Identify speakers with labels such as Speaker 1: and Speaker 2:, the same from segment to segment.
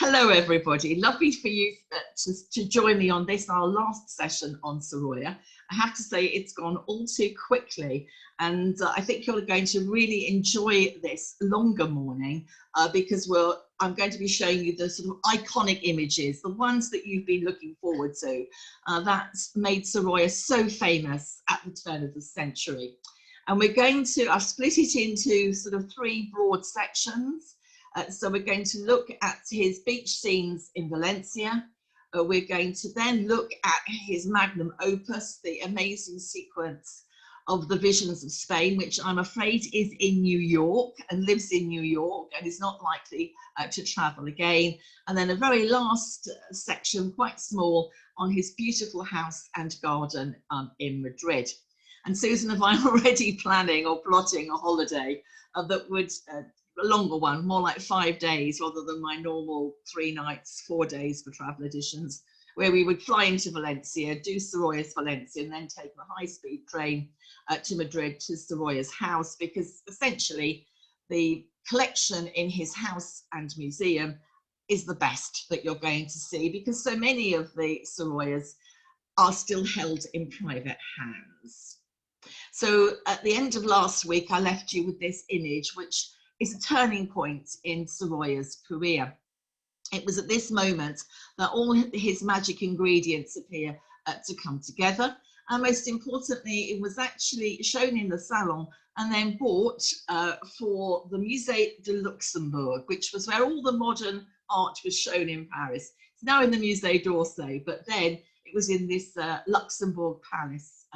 Speaker 1: Hello, everybody. Lovely for you to join me on this, our last session on Sorolla. I have to say it's gone all too quickly, and I think you're going to really enjoy this longer morning because I'm going to be showing you the sort of iconic images, the ones that you've been looking forward to, that made Sorolla so famous at the turn of the century. And I've split it into sort of three broad sections. So we're going to look at his beach scenes in Valencia. We're going to then look at his magnum opus, the amazing sequence of the Visions of Spain, which I'm afraid is in New York and lives in New York and is not likely to travel again. And then a very last section, quite small, on his beautiful house and garden in Madrid. And Susan and I are already planning or plotting a holiday that would a longer one, more like 5 days rather than my normal 3 nights, 4 days for travel editions, where we would fly into Valencia, do Sorolla's Valencia, and then take the high-speed train to Madrid to Sorolla's house, because essentially the collection in his house and museum is the best that you're going to see, because so many of the Sorollas are still held in private hands. So at the end of last week, I left you with this image, which is a turning point in Sorolla's career. It was at this moment that all his magic ingredients appear to come together. And most importantly, it was actually shown in the salon and then bought for the Musée de Luxembourg, which was where all the modern art was shown in Paris. It's now in the Musée d'Orsay, but then it was in this Luxembourg Palace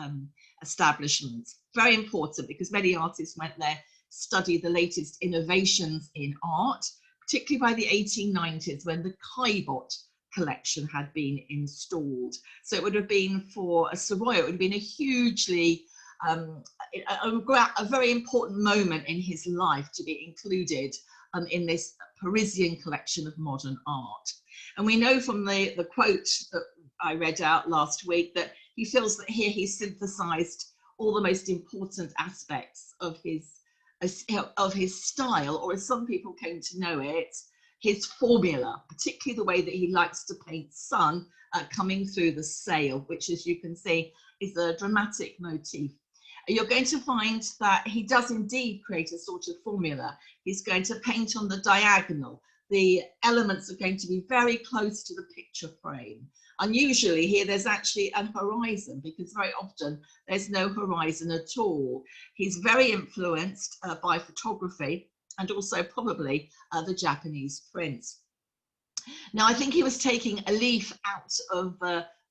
Speaker 1: establishment. Very important because many artists went there study the latest innovations in art, particularly by the 1890s when the Caillebotte collection had been installed. So it would have been for a Sorolla, it would have been a hugely, a very important moment in his life to be included in this Parisian collection of modern art. And we know from the quote that I read out last week that he feels that here he synthesized all the most important aspects of his style, or as some people came to know it, his formula, particularly the way that he likes to paint sun coming through the sail, which, as you can see, is a dramatic motif. You're going to find that he does indeed create a sort of formula. He's going to paint on the diagonal. The elements are going to be very close to the picture frame. Unusually here, there's actually an horizon, because very often there's no horizon at all. He's very influenced by photography and also probably the Japanese prints. Now, I think he was taking a leaf out of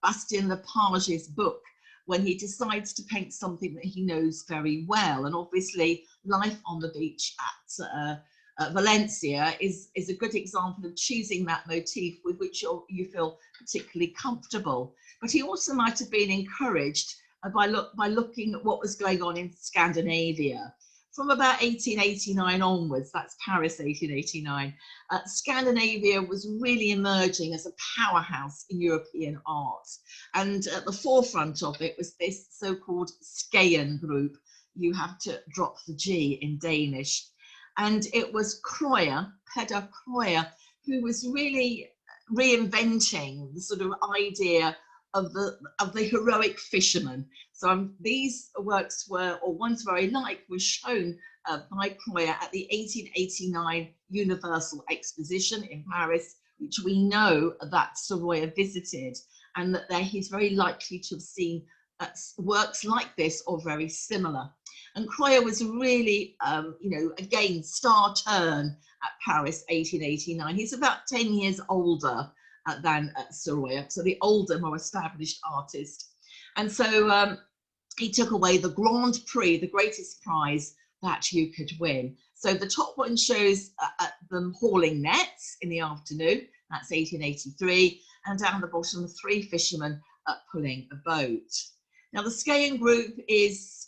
Speaker 1: Bastien Lepage's book when he decides to paint something that he knows very well. And obviously, life on the beach at Valencia is a good example of choosing that motif with which you feel particularly comfortable. But he also might have been encouraged by looking at what was going on in Scandinavia. From about 1889 onwards, that's Paris 1889, Scandinavia was really emerging as a powerhouse in European art. And at the forefront of it was this so-called Skagen group. You have to drop the G in Danish. And it was Peder Krøyer, who was really reinventing the sort of idea of the heroic fisherman. So these works ones very like, were shown by Krøyer at the 1889 Universal Exposition in Paris, which we know that Sorolla visited, and that he's very likely to have seen works like this or very similar. And Krøyer was really, again, star turn at Paris 1889. He's about 10 years older than Sorolla, so the older, more established artist. And so he took away the Grand Prix, the greatest prize that you could win. So the top one shows them hauling nets in the afternoon, that's 1883, and down the bottom, 3 fishermen pulling a boat. Now, the Skagen group is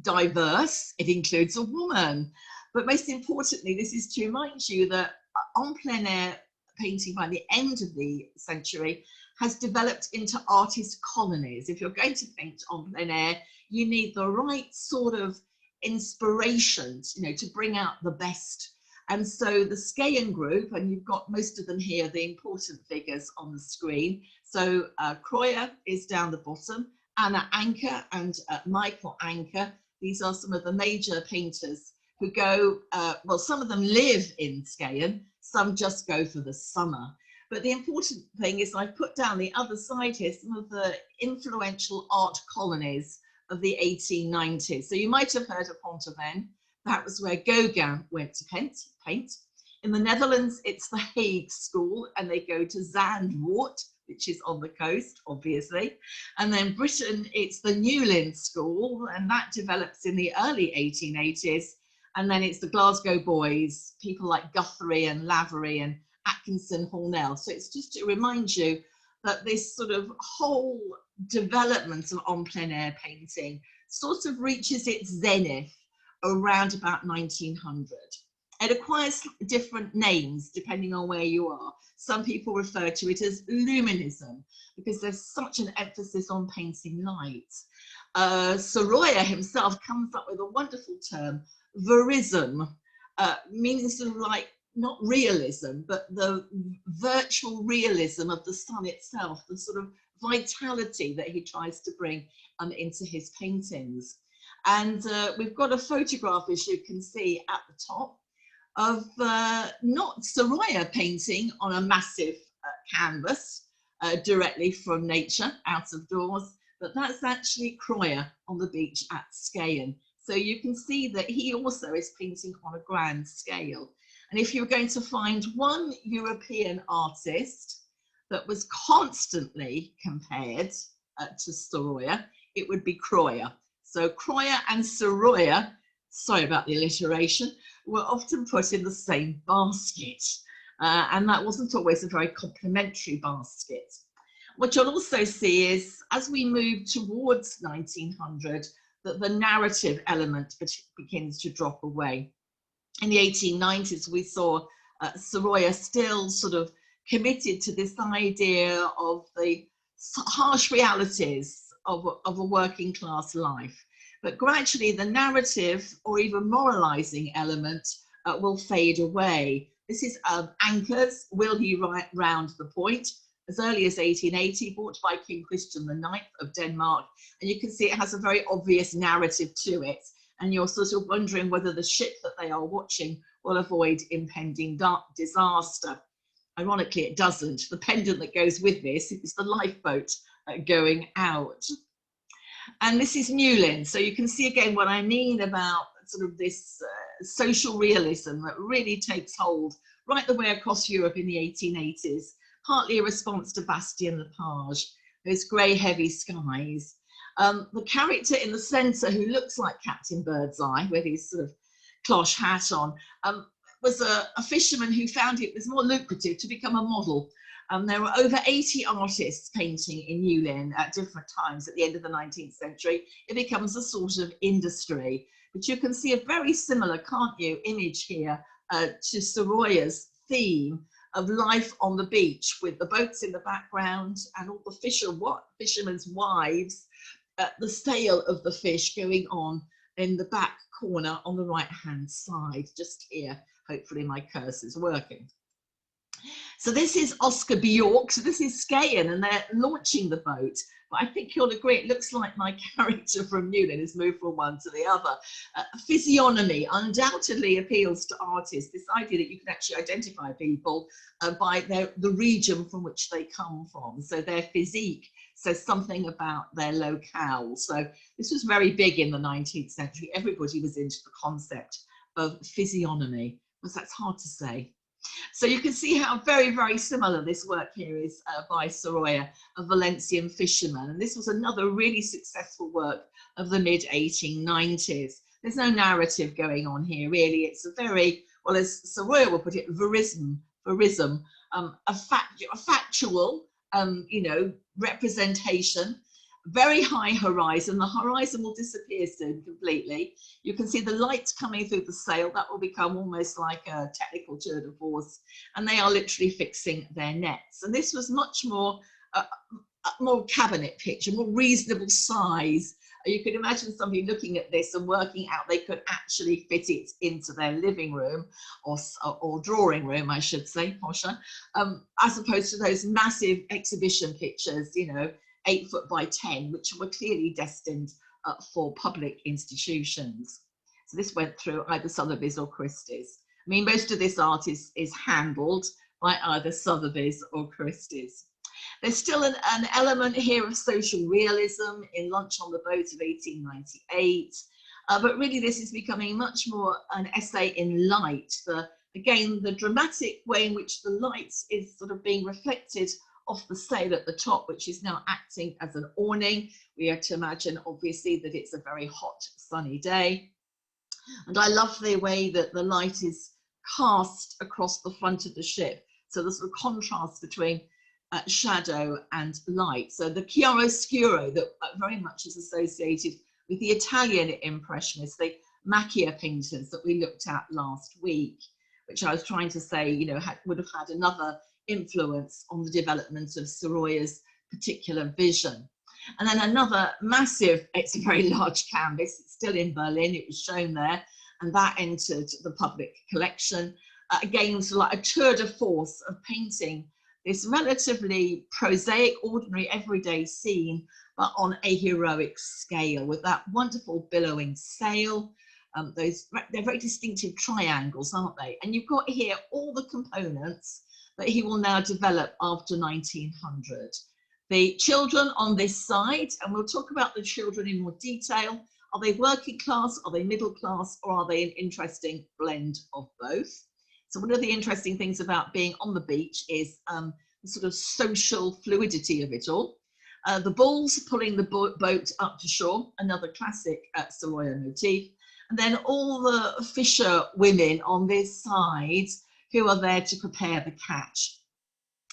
Speaker 1: diverse. It includes a woman, but most importantly, this is to remind you that en plein air painting by the end of the century has developed into artist colonies. If you're going to paint en plein air, you need the right sort of inspirations, to bring out the best And so the Skayan group, and you've got most of them here, the important figures on the screen. So Croyer is down the bottom, Anna Anker and Michael Anker. These are some of the major painters who go, well, some of them live in Skayan, some just go for the summer. But the important thing is I've put down the other side here some of the influential art colonies of the 1890s. So you might have heard of Pont-Aven. That was where Gauguin went to paint. In the Netherlands, it's the Hague School, and they go to Zandvoort, which is on the coast, obviously. And then Britain, it's the Newlyn School, and that develops in the early 1880s. And then it's the Glasgow Boys, people like Guthrie and Lavery and Atkinson Hornell. So it's just to remind you that this sort of whole development of en plein air painting sort of reaches its zenith around about 1900. It acquires different names depending on where you are. Some people refer to it as luminism because there's such an emphasis on painting light. Sorolla himself comes up with a wonderful term, verism, meaning sort of like not realism, but the virtual realism of the sun itself, the sort of vitality that he tries to bring into his paintings. And we've got a photograph, as you can see at the top, of not Sorolla painting on a massive canvas directly from nature, out of doors, but that's actually Croyer on the beach at Skayan. So you can see that he also is painting on a grand scale. And if you're going to find one European artist that was constantly compared to Sorolla, it would be Croyer. So Croyer and Sorolla, sorry about the alliteration, were often put in the same basket. And that wasn't always a very complimentary basket. What you'll also see is, as we move towards 1900, that the narrative element begins to drop away. In the 1890s, we saw Sorolla still sort of committed to this idea of the harsh realities of a working class life. But gradually the narrative or even moralizing element will fade away. This is Anker's Will He Round the Point, as early as 1880, bought by King Christian IX of Denmark. And you can see it has a very obvious narrative to it. And you're sort of wondering whether the ship that they are watching will avoid impending disaster. Ironically, it doesn't. The pendant that goes with this is the lifeboat going out. And this is Newlyn. So you can see again what I mean about sort of this social realism that really takes hold right the way across Europe in the 1880s, partly a response to Bastien Lepage, those grey heavy skies. The character in the centre, who looks like Captain Birdseye with his sort of cloche hat on, was a fisherman who found it was more lucrative to become a model. There were over 80 artists painting in Newlyn at different times at the end of the 19th century. It becomes a sort of industry. But you can see a very similar, can't you, image here to Sorolla's theme of life on the beach with the boats in the background and all the fishermen's wives, the sale of the fish going on in the back corner on the right-hand side, just here. Hopefully my cursor's working. So this is Oscar Bjork, so this is Skayan, and they're launching the boat. But I think you'll agree, it looks like my character from Newlyn has moved from one to the other. Physiognomy undoubtedly appeals to artists, this idea that you can actually identify people by the region from which they come from. So their physique says something about their locale. So this was very big in the 19th century. Everybody was into the concept of physiognomy, because that's hard to say. So you can see how very, very similar this work here is by Sorolla, a Valencian fisherman. And this was another really successful work of the mid-1890s. There's no narrative going on here, really. It's a very, well, as Sorolla will put it, verism, a factual, you know, representation. Very high horizon. The horizon will disappear soon completely. You can see the light coming through the sail. That will become almost like a technical tour de force. And they are literally fixing their nets. And this was much more, more cabinet picture, more reasonable size. You can imagine somebody looking at this and working out they could actually fit it into their living room or drawing room, I should say, posher, as opposed to those massive exhibition pictures, you know, 8 foot by 10, which were clearly destined for public institutions. So this went through either Sotheby's or Christie's. I mean, most of this art is handled by either Sotheby's or Christie's. There's still an element here of social realism in Lunch on the Boat of 1898, but really this is becoming much more an essay in light. Again, the dramatic way in which the light is sort of being reflected off the sail at the top, which is now acting as an awning. We have to imagine, obviously, that it's a very hot, sunny day. And I love the way that the light is cast across the front of the ship. So the sort of contrast between shadow and light. So the chiaroscuro that very much is associated with the Italian Impressionists, the Macchia painters that we looked at last week, which I was trying to say, you know, would have had another influence on the development of Sorolla's particular vision. And then another massive, it's a very large canvas, it's still in Berlin, it was shown there, and that entered the public collection. Again, sort of like a tour de force of painting this relatively prosaic, ordinary, everyday scene, but on a heroic scale with that wonderful billowing sail. They're very distinctive triangles, aren't they? And you've got here all the components that he will now develop after 1900. The children on this side, and we'll talk about the children in more detail. Are they working class, are they middle class, or are they an interesting blend of both? So one of the interesting things about being on the beach is the sort of social fluidity of it all. The bulls pulling the boat up to shore, another classic Sorolla motif. And then all the fisher women on this side who are there to prepare the catch.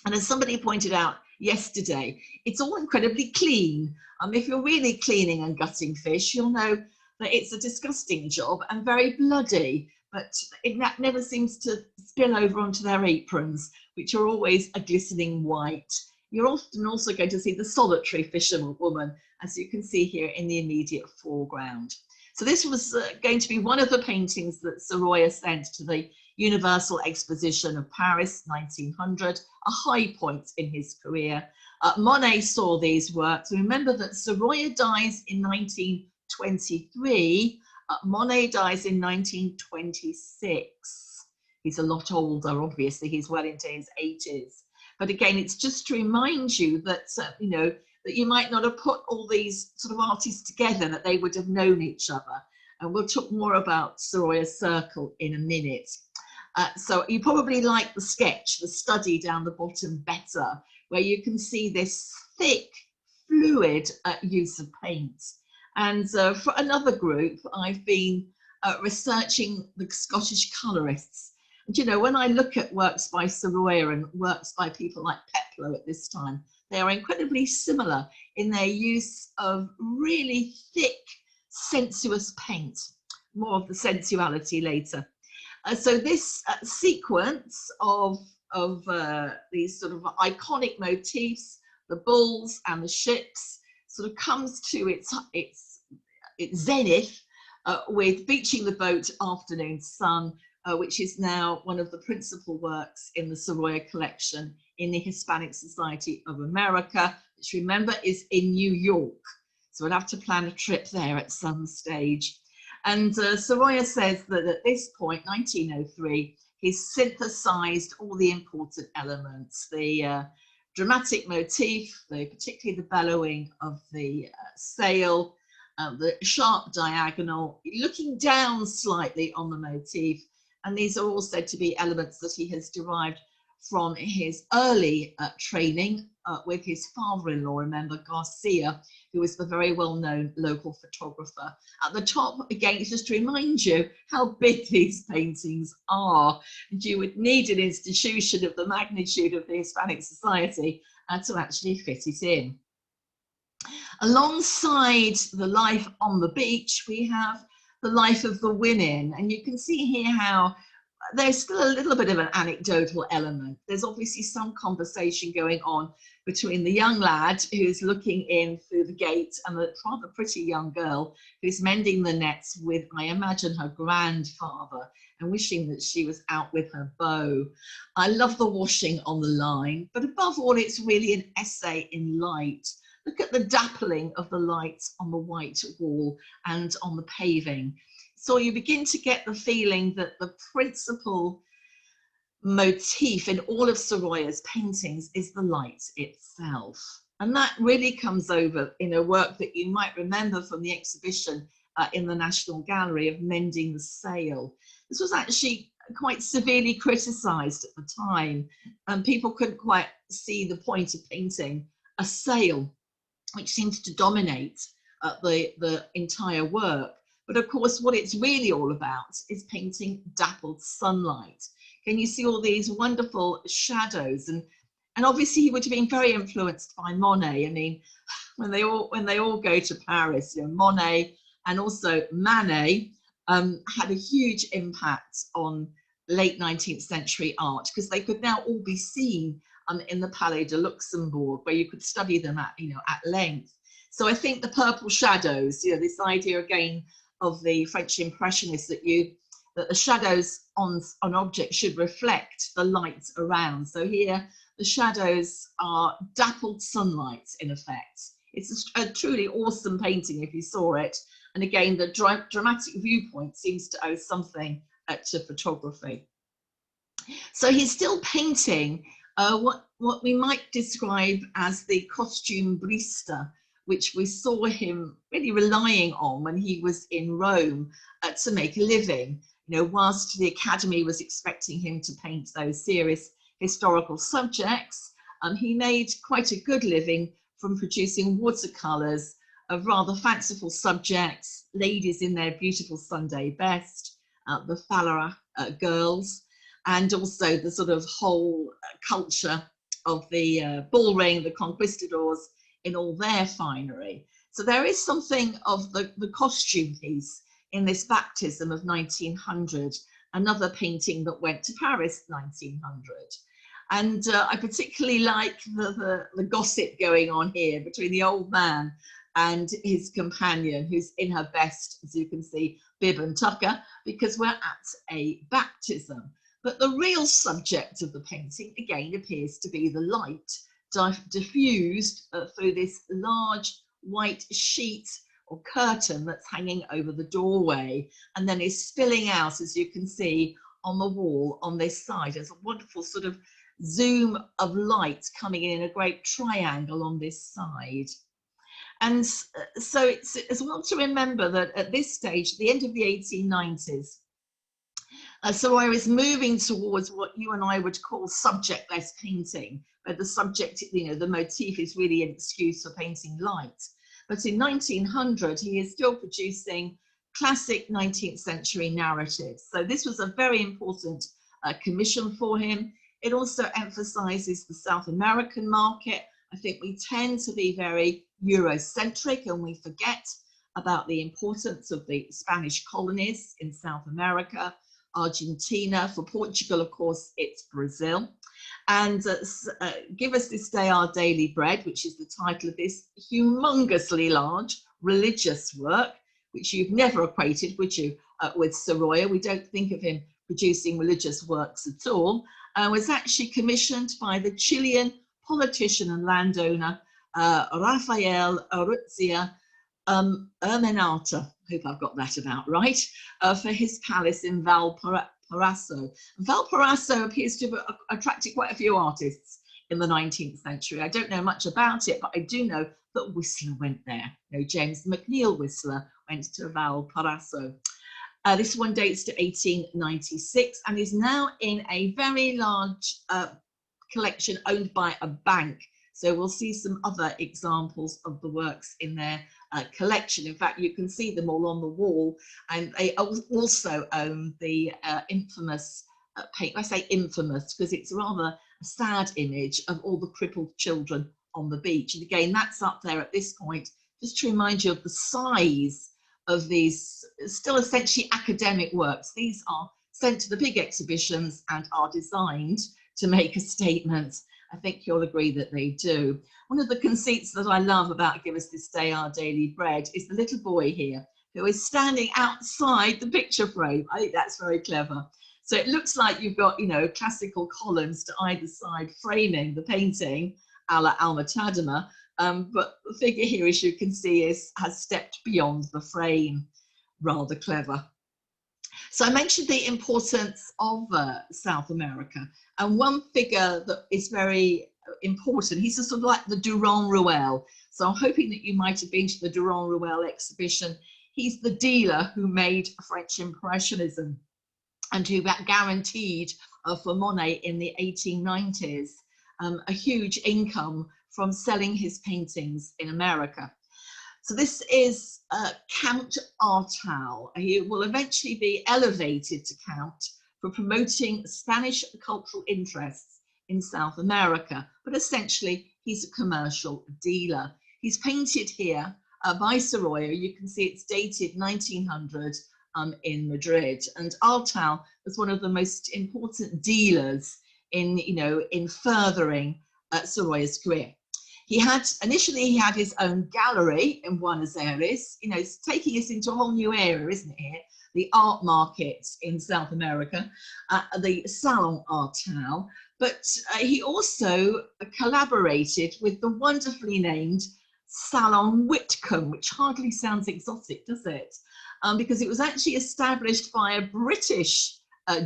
Speaker 1: And as somebody pointed out yesterday, it's all incredibly clean. If you're really cleaning and gutting fish, you'll know that it's a disgusting job and very bloody, but that never seems to spill over onto their aprons, which are always a glistening white. You're often also going to see the solitary fisherwoman, as you can see here in the immediate foreground. So this was going to be one of the paintings that Sorolla sent to the Universal Exposition of Paris, 1900, a high point in his career. Monet saw these works. Remember that Sorolla dies in 1923. Monet dies in 1926. He's a lot older, obviously. He's well into his 80s. But again, it's just to remind you that, you know, that you might not have put all these sort of artists together, that they would have known each other. And we'll talk more about Sorolla's circle in a minute. So you probably like the sketch, the study down the bottom better, where you can see this thick, fluid use of paint. And for another group, I've been researching the Scottish colourists. And you know, when I look at works by Sorolla and works by people like Peploe at this time, they are incredibly similar in their use of really thick, sensuous paint. More of the sensuality later. So this sequence of these sort of iconic motifs, the bulls and the ships, sort of comes to its zenith with Beaching the Boat, Afternoon Sun, which is now one of the principal works in the Sorolla collection in the Hispanic Society of America, which remember is in New York. So we'll have to plan a trip there at some stage. And Sorolla says that at this point, 1903, he's synthesized all the important elements, the dramatic motif, particularly the bellowing of the sail, the sharp diagonal, looking down slightly on the motif. And these are all said to be elements that he has derived from his early training with his father-in-law, remember, Garcia, who was the very well-known local photographer. At the top, again, it's just to remind you how big these paintings are. And you would need an institution of the magnitude of the Hispanic Society to actually fit it in. Alongside the life on the beach, we have the life of the women. And you can see here how there's still a little bit of an anecdotal element. There's obviously some conversation going on between the young lad who's looking in through the gate and the rather pretty young girl who's mending the nets with, I imagine, her grandfather, and wishing that she was out with her beau. I love the washing on the line, but above all, it's really an essay in light. Look at the dappling of the lights on the white wall and on the paving. So you begin to get the feeling that the principal motif in all of Sorolla's paintings is the light itself. And that really comes over in a work that you might remember from the exhibition in the National Gallery of Mending the Sail. This was actually quite severely criticised at the time, and people couldn't quite see the point of painting a sail, which seems to dominate the entire work. But of course, what it's really all about is painting dappled sunlight. Can you see all these wonderful shadows? And obviously he would have been very influenced by Monet. I mean, when they all go to Paris, you know, Monet and also Manet had a huge impact on late 19th century art, because they could now all be seen in the Palais de Luxembourg, where you could study them at, you know, at length. So I think the purple shadows, you know, this idea again of the French Impressionists that the shadows on objects should reflect the light around. So here the shadows are dappled sunlight in effect. It's a truly awesome painting if you saw it. And again, the dramatic viewpoint seems to owe something to photography. So he's still painting what we might describe as the costume-brista, which we saw him really relying on when he was in Rome to make a living. You know, whilst the Academy was expecting him to paint those serious historical subjects, he made quite a good living from producing watercolours of rather fanciful subjects, ladies in their beautiful Sunday best, the Fallara girls, and also the sort of whole culture of the bull ring, the conquistadors, in all their finery. So there is something of the costume piece in this Baptism of 1900, another painting that went to Paris 1900. And I particularly like the gossip going on here between the old man and his companion, who's in her best, as you can see, bib and tucker, because we're at a baptism. But the real subject of the painting, again, appears to be the light diffused through this large white sheet or curtain that's hanging over the doorway, and then is spilling out, as you can see, on the wall on this side. There's a wonderful sort of zoom of light coming in a great triangle on this side. And so it's as well to remember that at this stage, at the end of the 1890s, Sorolla is moving towards what you and I would call subject-less painting, where the subject, you know, the motif is really an excuse for painting light. But in 1900, he is still producing classic 19th century narratives. So this was a very important commission for him. It also emphasizes the South American market. I think we tend to be very Eurocentric, and we forget about the importance of the Spanish colonies in South America, Argentina. For Portugal, of course, it's Brazil. And Give Us This Day Our Daily Bread, which is the title of this humongously large religious work, which you've never equated, would you, with Sorolla? We don't think of him producing religious works at all. Was actually commissioned by the Chilean politician and landowner Rafael Urrutia Urmenata, I hope I've got that about right, for his palace in Valparaiso. Valparaiso appears to have attracted quite a few artists in the 19th century. I don't know much about it, but I do know that Whistler went there. You know, James McNeill Whistler went to Valparaiso. This one dates to 1896 and is now in a very large collection owned by a bank. So we'll see some other examples of the works in their collection. In fact, you can see them all on the wall, and they also own the infamous paint. I say infamous because it's rather a sad image of all the crippled children on the beach. And again, that's up there at this point, just to remind you of the size of these still essentially academic works. These are sent to the big exhibitions and are designed to make a statement. I think you'll agree that they do. One of the conceits that I love about Give Us This Day Our Daily Bread is the little boy here who is standing outside the picture frame. I think that's very clever. So it looks like you've got, you know, classical columns to either side framing the painting, a la Alma Tadema, but the figure here, as you can see, has stepped beyond the frame. Rather clever. So I mentioned the importance of South America, and one figure that is very important, he's sort of like the Durand-Ruel. So I'm hoping that you might have been to the Durand-Ruel exhibition. He's the dealer who made French Impressionism and who guaranteed for Monet in the 1890s a huge income from selling his paintings in America. So this is Count Artal. He will eventually be elevated to Count for promoting Spanish cultural interests in South America, but essentially he's a commercial dealer. He's painted here by Sorolla. You can see it's dated 1900 in Madrid, and Artal was one of the most important dealers in, you know, in furthering Sorolla's career. Initially he had his own gallery in Buenos Aires. You know, it's taking us into a whole new area, isn't it here? The art market in South America, the Salon Artal. But he also collaborated with the wonderfully named Salon Whitcomb, which hardly sounds exotic, does it? Because it was actually established by a British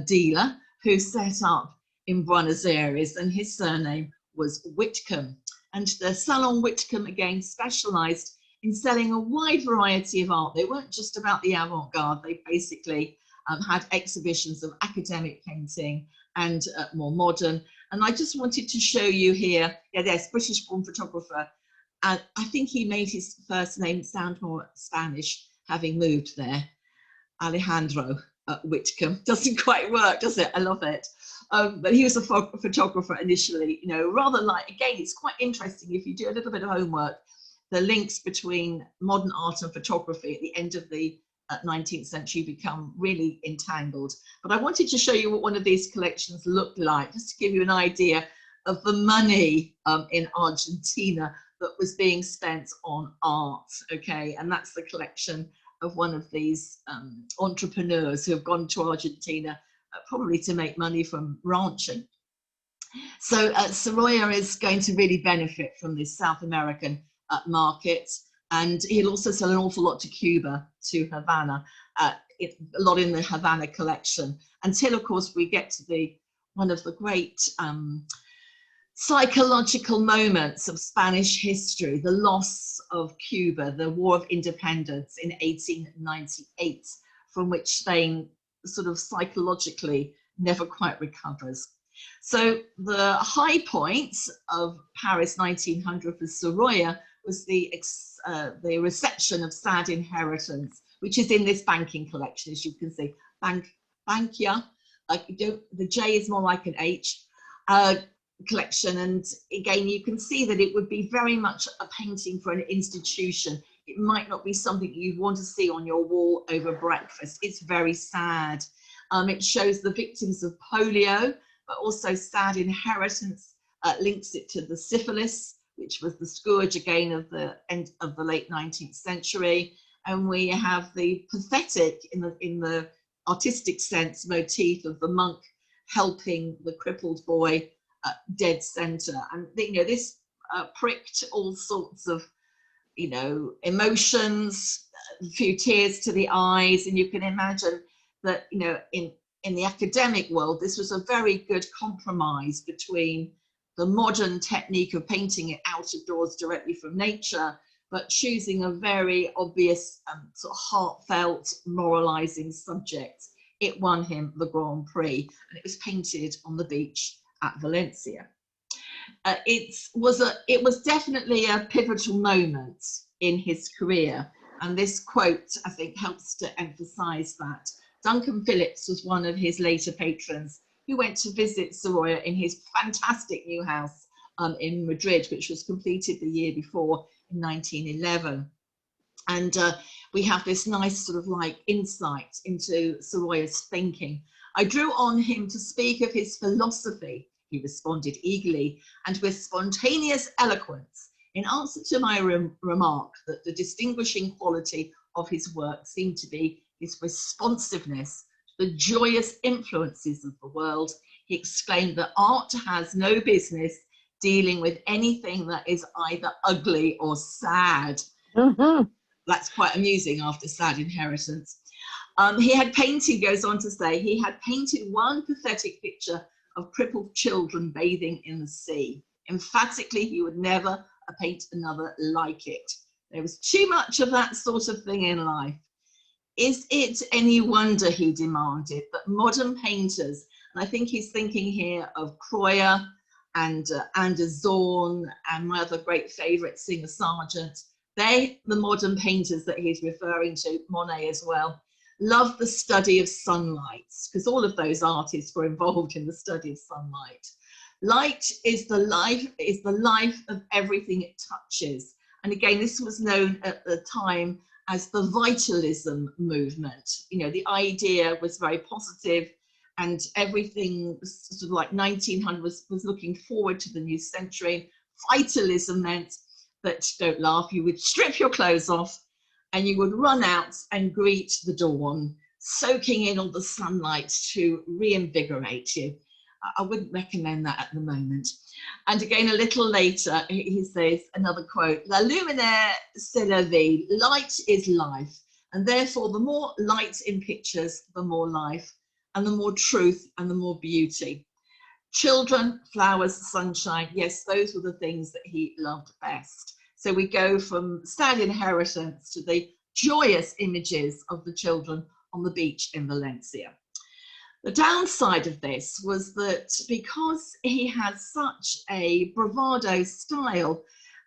Speaker 1: dealer who set up in Buenos Aires, and his surname was Whitcomb. And the Salon Whitcomb, again, specialised in selling a wide variety of art. They weren't just about the avant-garde. They basically had exhibitions of academic painting and more modern. And I just wanted to show you here, yeah, there's British-born photographer. And I think he made his first name sound more Spanish, having moved there. Alejandro Whitcomb. Doesn't quite work, does it? I love it. But he was a photographer initially, you know, rather like, again, it's quite interesting if you do a little bit of homework, the links between modern art and photography at the end of the 19th century become really entangled. But I wanted to show you what one of these collections looked like, just to give you an idea of the money in Argentina that was being spent on art, okay? And that's the collection of one of these entrepreneurs who have gone to Argentina probably to make money from ranching. So Sorolla is going to really benefit from this South American market, and he'll also sell an awful lot to Cuba, to Havana, a lot in the Havana collection, until of course we get to one of the great psychological moments of Spanish history, the loss of Cuba, the War of Independence in 1898, from which Spain sort of psychologically never quite recovers. So the high point of Paris 1900 for Sorolla was the reception of Sad Inheritance, which is in this banking collection, as you can see. Bankia, the J is more like an H, collection. And again, you can see that it would be very much a painting for an institution. It might not be something you'd want to see on your wall over breakfast. It's very sad. It shows the victims of polio, but also Sad Inheritance links it to the syphilis, which was the scourge again of the end of the late 19th century. And we have the pathetic, in the artistic sense, motif of the monk helping the crippled boy dead center. And you know, this pricked all sorts of, you know, emotions, a few tears to the eyes. And you can imagine that, you know, in the academic world, this was a very good compromise between the modern technique of painting it out of doors directly from nature, but choosing a very obvious sort of heartfelt, moralizing subject. It won him the Grand Prix, and it was painted on the beach at Valencia. It was definitely a pivotal moment in his career, and this quote, I think, helps to emphasize that. Duncan Phillips was one of his later patrons who went to visit Sorolla in his fantastic new house in Madrid, which was completed the year before in 1911. And we have this nice sort of like insight into Sorolla's thinking. I drew on him to speak of his philosophy. He responded eagerly and with spontaneous eloquence in answer to my remark that the distinguishing quality of his work seemed to be his responsiveness to the joyous influences of the world. He exclaimed that art has no business dealing with anything that is either ugly or sad. That's quite amusing after Sad Inheritance. He had painted, goes on to say, he had painted one pathetic picture of crippled children bathing in the sea. Emphatically, he would never paint another like it. There was too much of that sort of thing in life. Is it any wonder, he demanded, that modern painters, and I think he's thinking here of Croyer and Anders Zorn and my other great favourite, Singer Sargent, they, the modern painters that he's referring to, Monet as well, loved the study of sunlight, because all of those artists were involved in the study of sunlight. Light is the life of everything it touches. And again, this was known at the time as the vitalism movement. You know, the idea was very positive and everything was sort of like 1900 was looking forward to the new century. Vitalism meant that, don't laugh, you would strip your clothes off and you would run out and greet the dawn, soaking in all the sunlight to reinvigorate you. I wouldn't recommend that at the moment. And again, a little later, he says, another quote, La luminaire, c'est la vie. Light is life. And therefore, the more light in pictures, the more life, and the more truth, and the more beauty. Children, flowers, sunshine. Yes, those were the things that he loved best. So we go from Sad Inheritance to the joyous images of the children on the beach in Valencia. The downside of this was that because he had such a bravado style,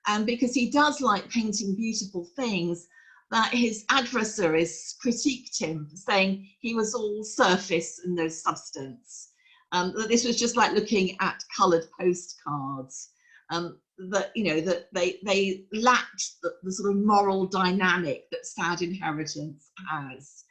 Speaker 1: and because he does like painting beautiful things, that his adversaries critiqued him, saying he was all surface and no substance. That this was just like looking at coloured postcards. That, you know, that they lacked the sort of moral dynamic that Sad Inheritance has.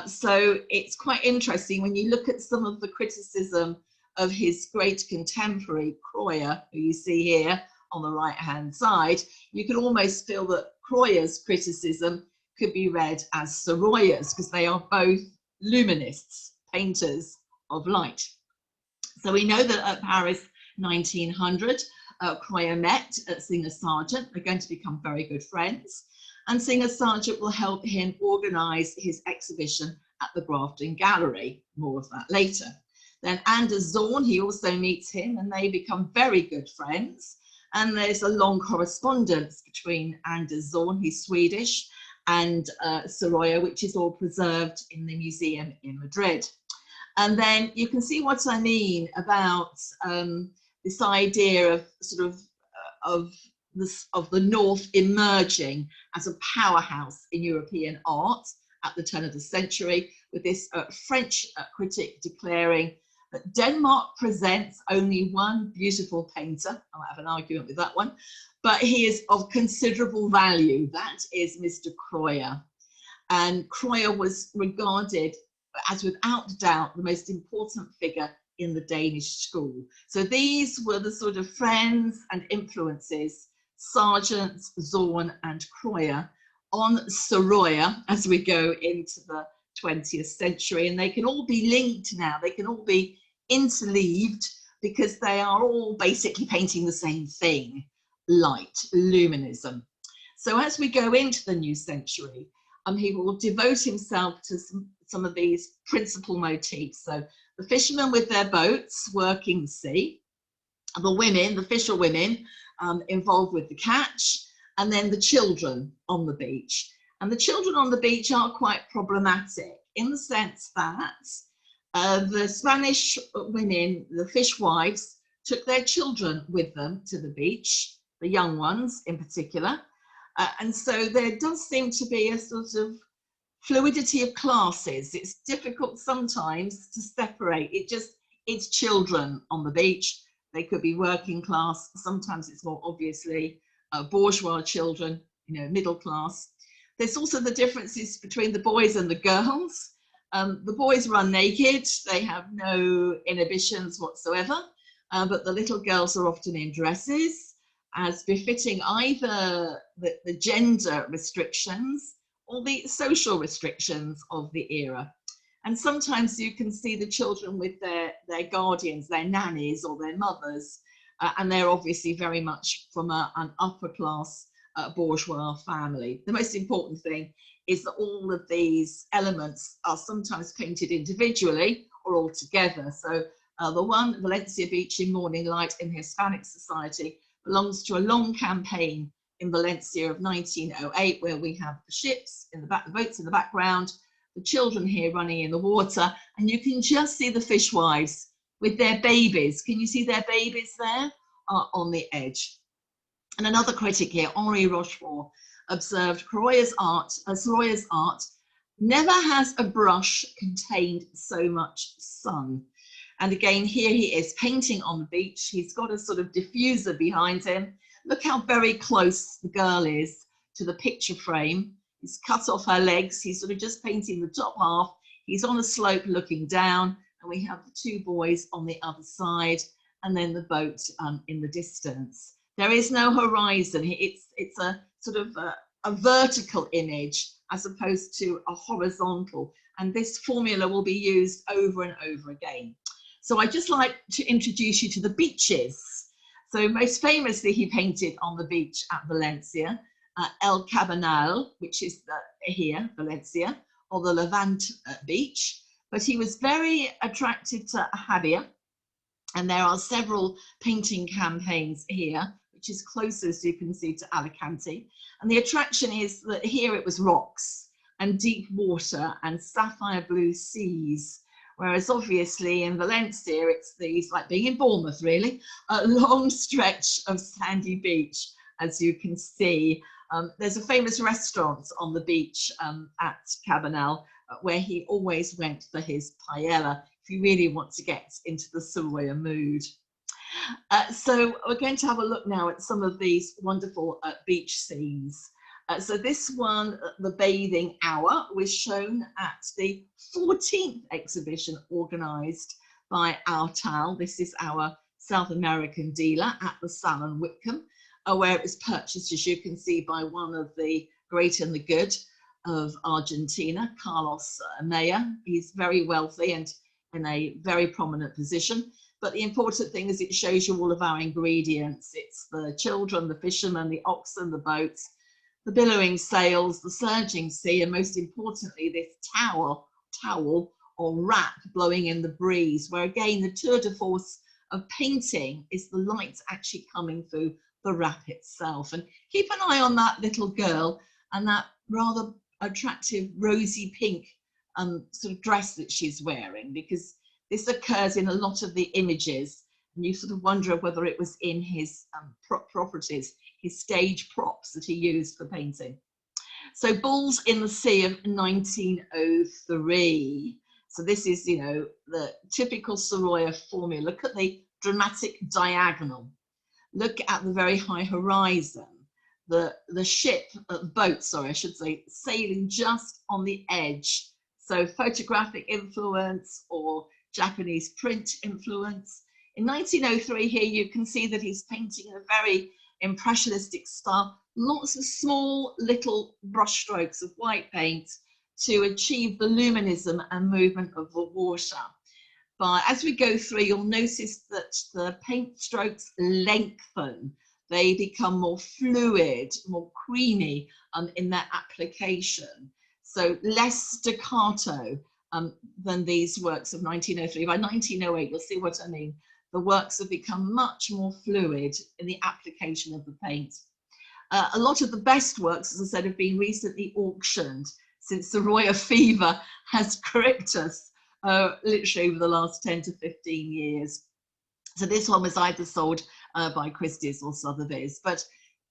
Speaker 1: So it's quite interesting when you look at some of the criticism of his great contemporary Croyer, who you see here on the right hand side. You can almost feel that Croyer's criticism could be read as Sorolla's, because they are both luminists, painters of light. So we know that at Paris 1900, Croyer met Singer Sargent. They're going to become very good friends. And Singer Sargent will help him organise his exhibition at the Grafton Gallery. More of that later. Then Anders Zorn, he also meets him and they become very good friends. And there's a long correspondence between Anders Zorn, he's Swedish, and Sorolla, which is all preserved in the museum in Madrid. And then you can see what I mean about this idea of sort of the North emerging as a powerhouse in European art at the turn of the century, with this French critic declaring that Denmark presents only one beautiful painter. I might have an argument with that one, but he is of considerable value. That is Mr. Croyer. And Croyer was regarded as, without doubt, the most important figure in the Danish school. So these were the sort of friends and influences, Sargent, Zorn and Croyer, on Sorolla as we go into the 20th century. And they can all be linked now, they can all be interleaved, because they are all basically painting the same thing, light, luminism. So as we go into the new century, he will devote himself to some of these principal motifs. So the fishermen with their boats working the sea, the women, the fisher women, involved with the catch, and then the children on the beach. And the children on the beach are quite problematic in the sense that the Spanish women, the fishwives, took their children with them to the beach, the young ones in particular. And so there does seem to be a sort of fluidity of classes. It's difficult sometimes to separate. It's children on the beach. They could be working class. Sometimes it's more obviously bourgeois children, you know, middle class. There's also the differences between the boys and the girls. The boys run naked, they have no inhibitions whatsoever, but the little girls are often in dresses, as befitting either the gender restrictions or the social restrictions of the era. And sometimes you can see the children with their guardians, their nannies or their mothers, and they're obviously very much from an upper class bourgeois family. The most important thing is that all of these elements are sometimes painted individually or all together. So the one, Valencia Beach in Morning Light in the Hispanic Society, belongs to a long campaign in Valencia of 1908, where we have the ships in the back, the boats in the background, the children here running in the water, and you can just see the fishwives with their babies. Can you see their babies there on the edge? And another critic here, Henri Rochefort, observed Sorolla's art never has a brush contained so much sun. And again, here he is painting on the beach. He's got a sort of diffuser behind him. Look how very close the girl is to the picture frame. He's cut off her legs. He's sort of just painting the top half. He's on a slope looking down, and we have the two boys on the other side, and then the boat in the distance. There is no horizon. It's a sort of a vertical image as opposed to a horizontal, and this formula will be used over and over again. So I'd just like to introduce you to the beaches. So most famously, he painted on the beach at Valencia, El Cabanal, which is here, Valencia, or the Levant beach. But he was very attracted to Javia, and there are several painting campaigns here, which is closest, you can see, to Alicante. And the attraction is that here it was rocks and deep water and sapphire blue seas. Whereas obviously in Valencia, it's these, like being in Bournemouth really, a long stretch of sandy beach, as you can see. There's a famous restaurant on the beach at Cabanal where he always went for his paella, if you really want to get into the Sorolla mood. So we're going to have a look now at some of these wonderful beach scenes. So this one, the bathing hour, was shown at the 14th exhibition organised by Autal. This is our South American dealer at the Salon Whitcomb, where it was purchased, as you can see, by one of the great and the good of Argentina, Carlos Meyer. He's very wealthy and in a very prominent position. But the important thing is it shows you all of our ingredients. It's the children, the fishermen, the oxen, the boats, the billowing sails, the surging sea, and most importantly, this towel or wrap blowing in the breeze, where again, the tour de force of painting is the light actually coming through the wrap itself. And keep an eye on that little girl and that rather attractive rosy pink sort of dress that she's wearing, because this occurs in a lot of the images, and you sort of wonder whether it was in his properties, his stage props that he used for painting. So Bulls in the Sea of 1903. So this is, you know, the typical Sorolla formula. Look at the dramatic diagonal. Look at the very high horizon. The ship, boat, sorry, I should say, sailing just on the edge. So photographic influence or Japanese print influence. In 1903 here, you can see that he's painting in a very impressionistic style, lots of small little brush strokes of white paint to achieve the luminism and movement of the water. But as we go through, you'll notice that the paint strokes lengthen. They become more fluid, more creamy in their application. So less staccato than these works of 1903. By 1908, you'll see what I mean. The works have become much more fluid in the application of the paint. A lot of the best works, as I said, have been recently auctioned since the Sorolla fever has gripped us literally over the last 10 to 15 years. So this one was either sold by Christie's or Sotheby's. But,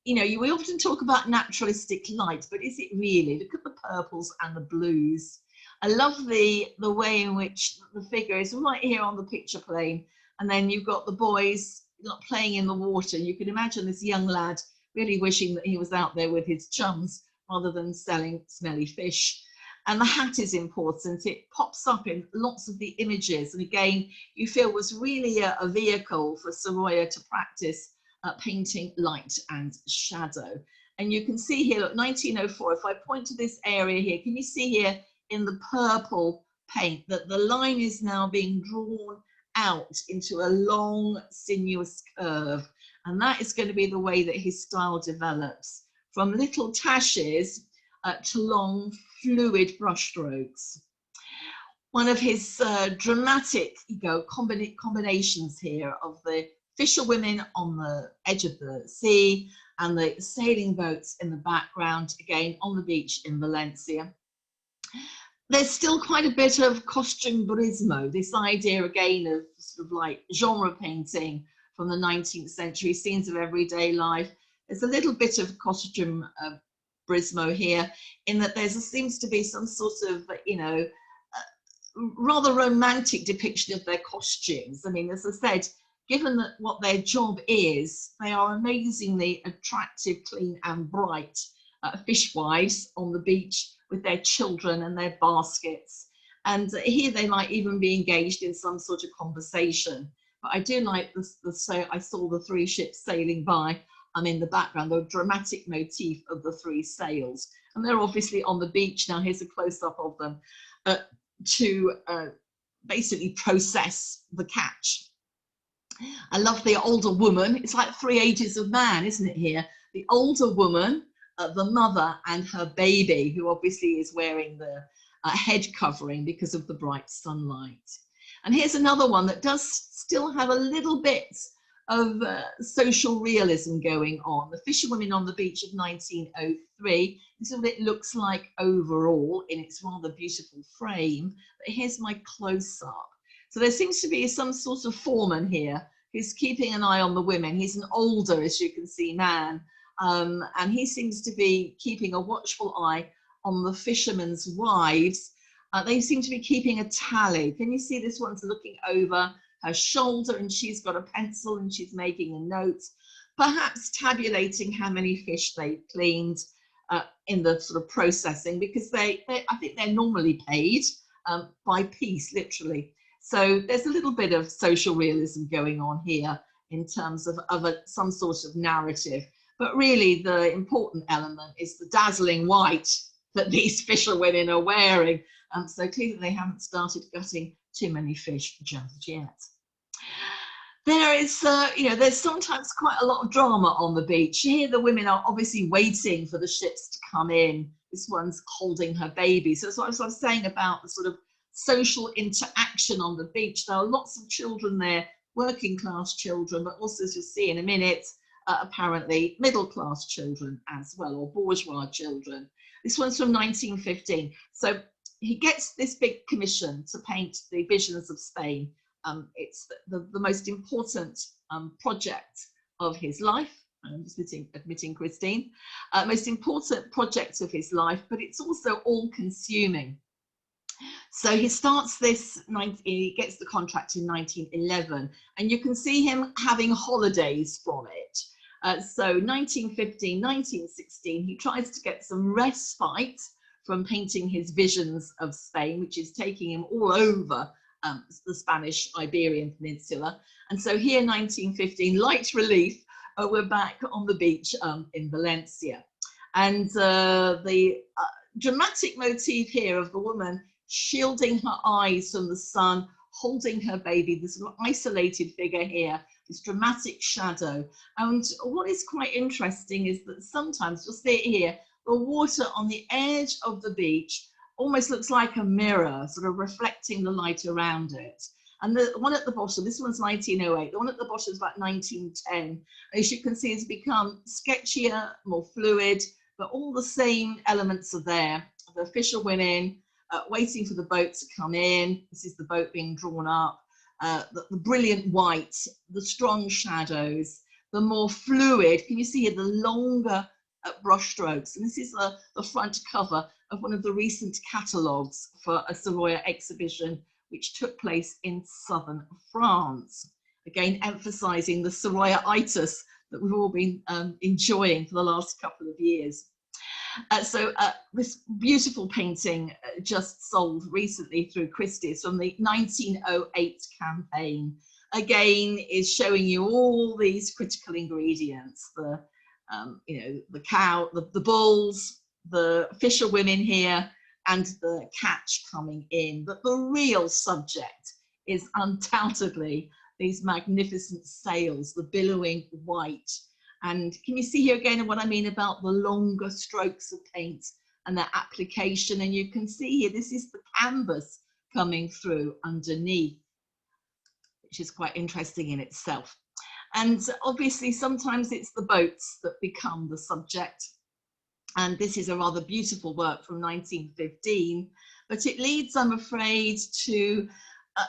Speaker 1: you know, we often talk about naturalistic light, but is it really? Look at the purples and the blues. I love the way in which the figure is right here on the picture plane, and then you've got the boys playing in the water. You can imagine this young lad really wishing that he was out there with his chums rather than selling smelly fish. And the hat is important. It pops up in lots of the images. And again, you feel was really a vehicle for Sorolla to practice painting light and shadow. And you can see here, look, 1904, if I point to this area here, can you see here in the purple paint that the line is now being drawn out into a long, sinuous curve? And that is going to be the way that his style develops, from little tashes to long, fluid brushstrokes. One of his dramatic combinations here of the fisherwomen on the edge of the sea and the sailing boats in the background, again on the beach in Valencia. There's still quite a bit of contemporarismo, this idea again of sort of like genre painting from the 19th century, scenes of everyday life. There's a little bit of contemporarismo here, in that seems to be some sort of, you know, rather romantic depiction of their costumes. I mean, as I said, given that what their job is, they are amazingly attractive, clean and bright fishwives on the beach with their children and their baskets. And here they might even be engaged in some sort of conversation. But I do like so I saw the three ships sailing by, and in the background, the dramatic motif of the three sails. And they're obviously on the beach now. Here's a close-up of them to basically process the catch. I love the older woman. It's like three ages of man, isn't it here? The older woman, the mother and her baby, who obviously is wearing the head covering because of the bright sunlight. And here's another one that does still have a little bit of social realism going on. The fisherwomen on the beach of 1903. This is what it looks like overall in its rather beautiful frame. But here's my close-up. So there seems to be some sort of foreman here who's keeping an eye on the women. He's an older, as you can see, man. And he seems to be keeping a watchful eye on the fishermen's wives. They seem to be keeping a tally. Can you see this one's looking over her shoulder, and she's got a pencil and she's making a note, perhaps tabulating how many fish they've cleaned in the sort of processing, because I think they're normally paid by piece, literally. So there's a little bit of social realism going on here in terms of some sort of narrative. But really the important element is the dazzling white that these fisherwomen are wearing. So clearly they haven't started gutting too many fish just yet. There is, you know, there's sometimes quite a lot of drama on the beach. Here the women are obviously waiting for the ships to come in. This one's holding her baby. So that's what I was saying about the sort of social interaction on the beach. There are lots of children there, working class children, but also, as you'll see in a minute, apparently middle class children as well, or bourgeois children. This one's from 1915. So he gets this big commission to paint the visions of Spain. It's the most important project of his life. I'm just admitting Christine. Most important project of his life, but it's also all-consuming. So he starts this, he gets the contract in 1911, and you can see him having holidays from it. So 1915, 1916, he tries to get some respite from painting his visions of Spain, which is taking him all over the Spanish Iberian Peninsula. And so here, 1915, light relief, we're back on the beach in Valencia. And the dramatic motif here of the woman shielding her eyes from the sun, holding her baby, this sort of isolated figure here, this dramatic shadow. And what is quite interesting is that sometimes, you'll see it here, the water on the edge of the beach almost looks like a mirror, sort of reflecting the light around it. And the one at the bottom, this one's 1908, the one at the bottom is about 1910. As you can see, it's become sketchier, more fluid, but all the same elements are there. The fisherwomen waiting for the boat to come in. This is the boat being drawn up. The brilliant white, the strong shadows, the more fluid. Can you see here the longer brush strokes? And this is the front cover of one of the recent catalogues for a Sorolla exhibition which took place in southern France. Again, emphasizing the Sorolla-itis that we've all been enjoying for the last couple of years. This beautiful painting just sold recently through Christie's from the 1908 campaign. Again, is showing you all these critical ingredients: the the cow, the bulls, the fisherwomen here, and the catch coming in. But the real subject is undoubtedly these magnificent sails, the billowing white. And can you see here again what I mean about the longer strokes of paint and their application? And you can see here, this is the canvas coming through underneath, which is quite interesting in itself. And obviously, sometimes it's the boats that become the subject. And this is a rather beautiful work from 1915, but it leads, I'm afraid, to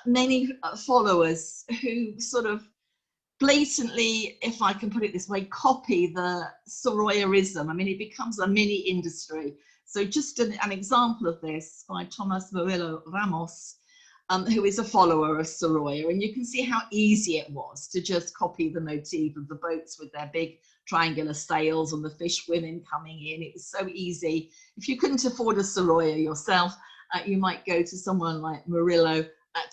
Speaker 1: many followers who sort of blatantly, if I can put it this way, copy the Sorollism. I mean, it becomes a mini industry. So just an example of this by Thomas Murillo Ramos, who is a follower of Sorolla, and you can see how easy it was to just copy the motif of the boats with their big triangular sails and the fish women coming in. It was so easy. If you couldn't afford a Sorolla yourself, you might go to someone like Murillo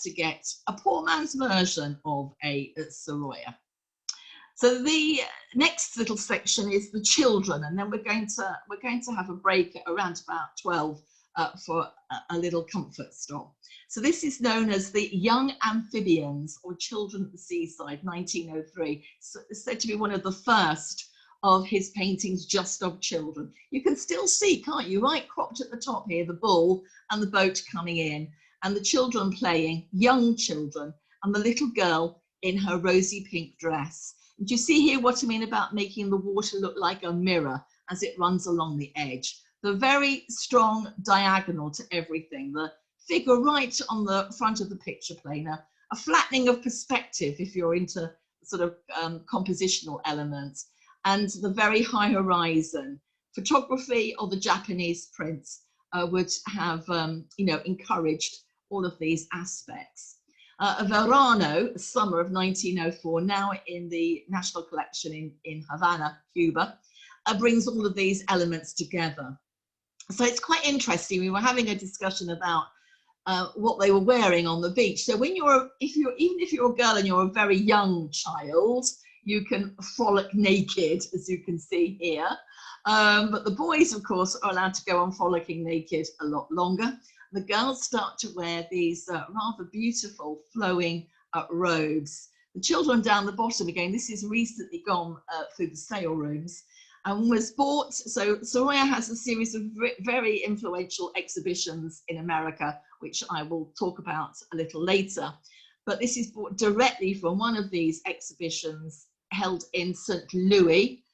Speaker 1: to get a poor man's version of a Sorolla. So the next little section is the children, and then we're going to have a break at around about 12 for a little comfort stop. So this is known as the Young Amphibians, or Children at the Seaside, 1903. So it's said to be one of the first of his paintings just of children. You can still see, can't you, right cropped at the top here, the bull and the boat coming in, and the children playing, young children, and the little girl in her rosy pink dress. And do you see here what I mean about making the water look like a mirror as it runs along the edge? The very strong diagonal to everything, the figure right on the front of the picture plane, a flattening of perspective if you're into sort of compositional elements, and the very high horizon. Photography or the Japanese prints would have encouraged all of these aspects. Verano, summer of 1904, now in the National Collection in Havana, Cuba, brings all of these elements together. So it's quite interesting. We were having a discussion about what they were wearing on the beach. So when even if you're a girl and you're a very young child, you can frolic naked, as you can see here. But the boys, of course, are allowed to go on frolicking naked a lot longer. The girls start to wear these rather beautiful flowing robes. The children down the bottom, again, this is recently gone through the sale rooms and was bought. So Sorolla has a series of very influential exhibitions in America, which I will talk about a little later. But this is bought directly from one of these exhibitions held in St. Louis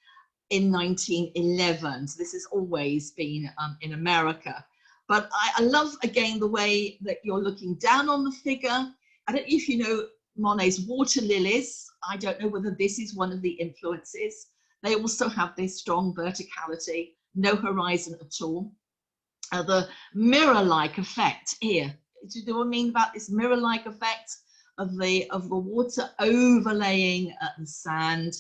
Speaker 1: in 1911. So this has always been in America. But I love, again, the way that you're looking down on the figure. I don't know if you know Monet's water lilies. I don't know whether this is one of the influences. They also have this strong verticality, no horizon at all. The mirror-like effect here. Do you know what I mean about this mirror-like effect of the water overlaying the sand?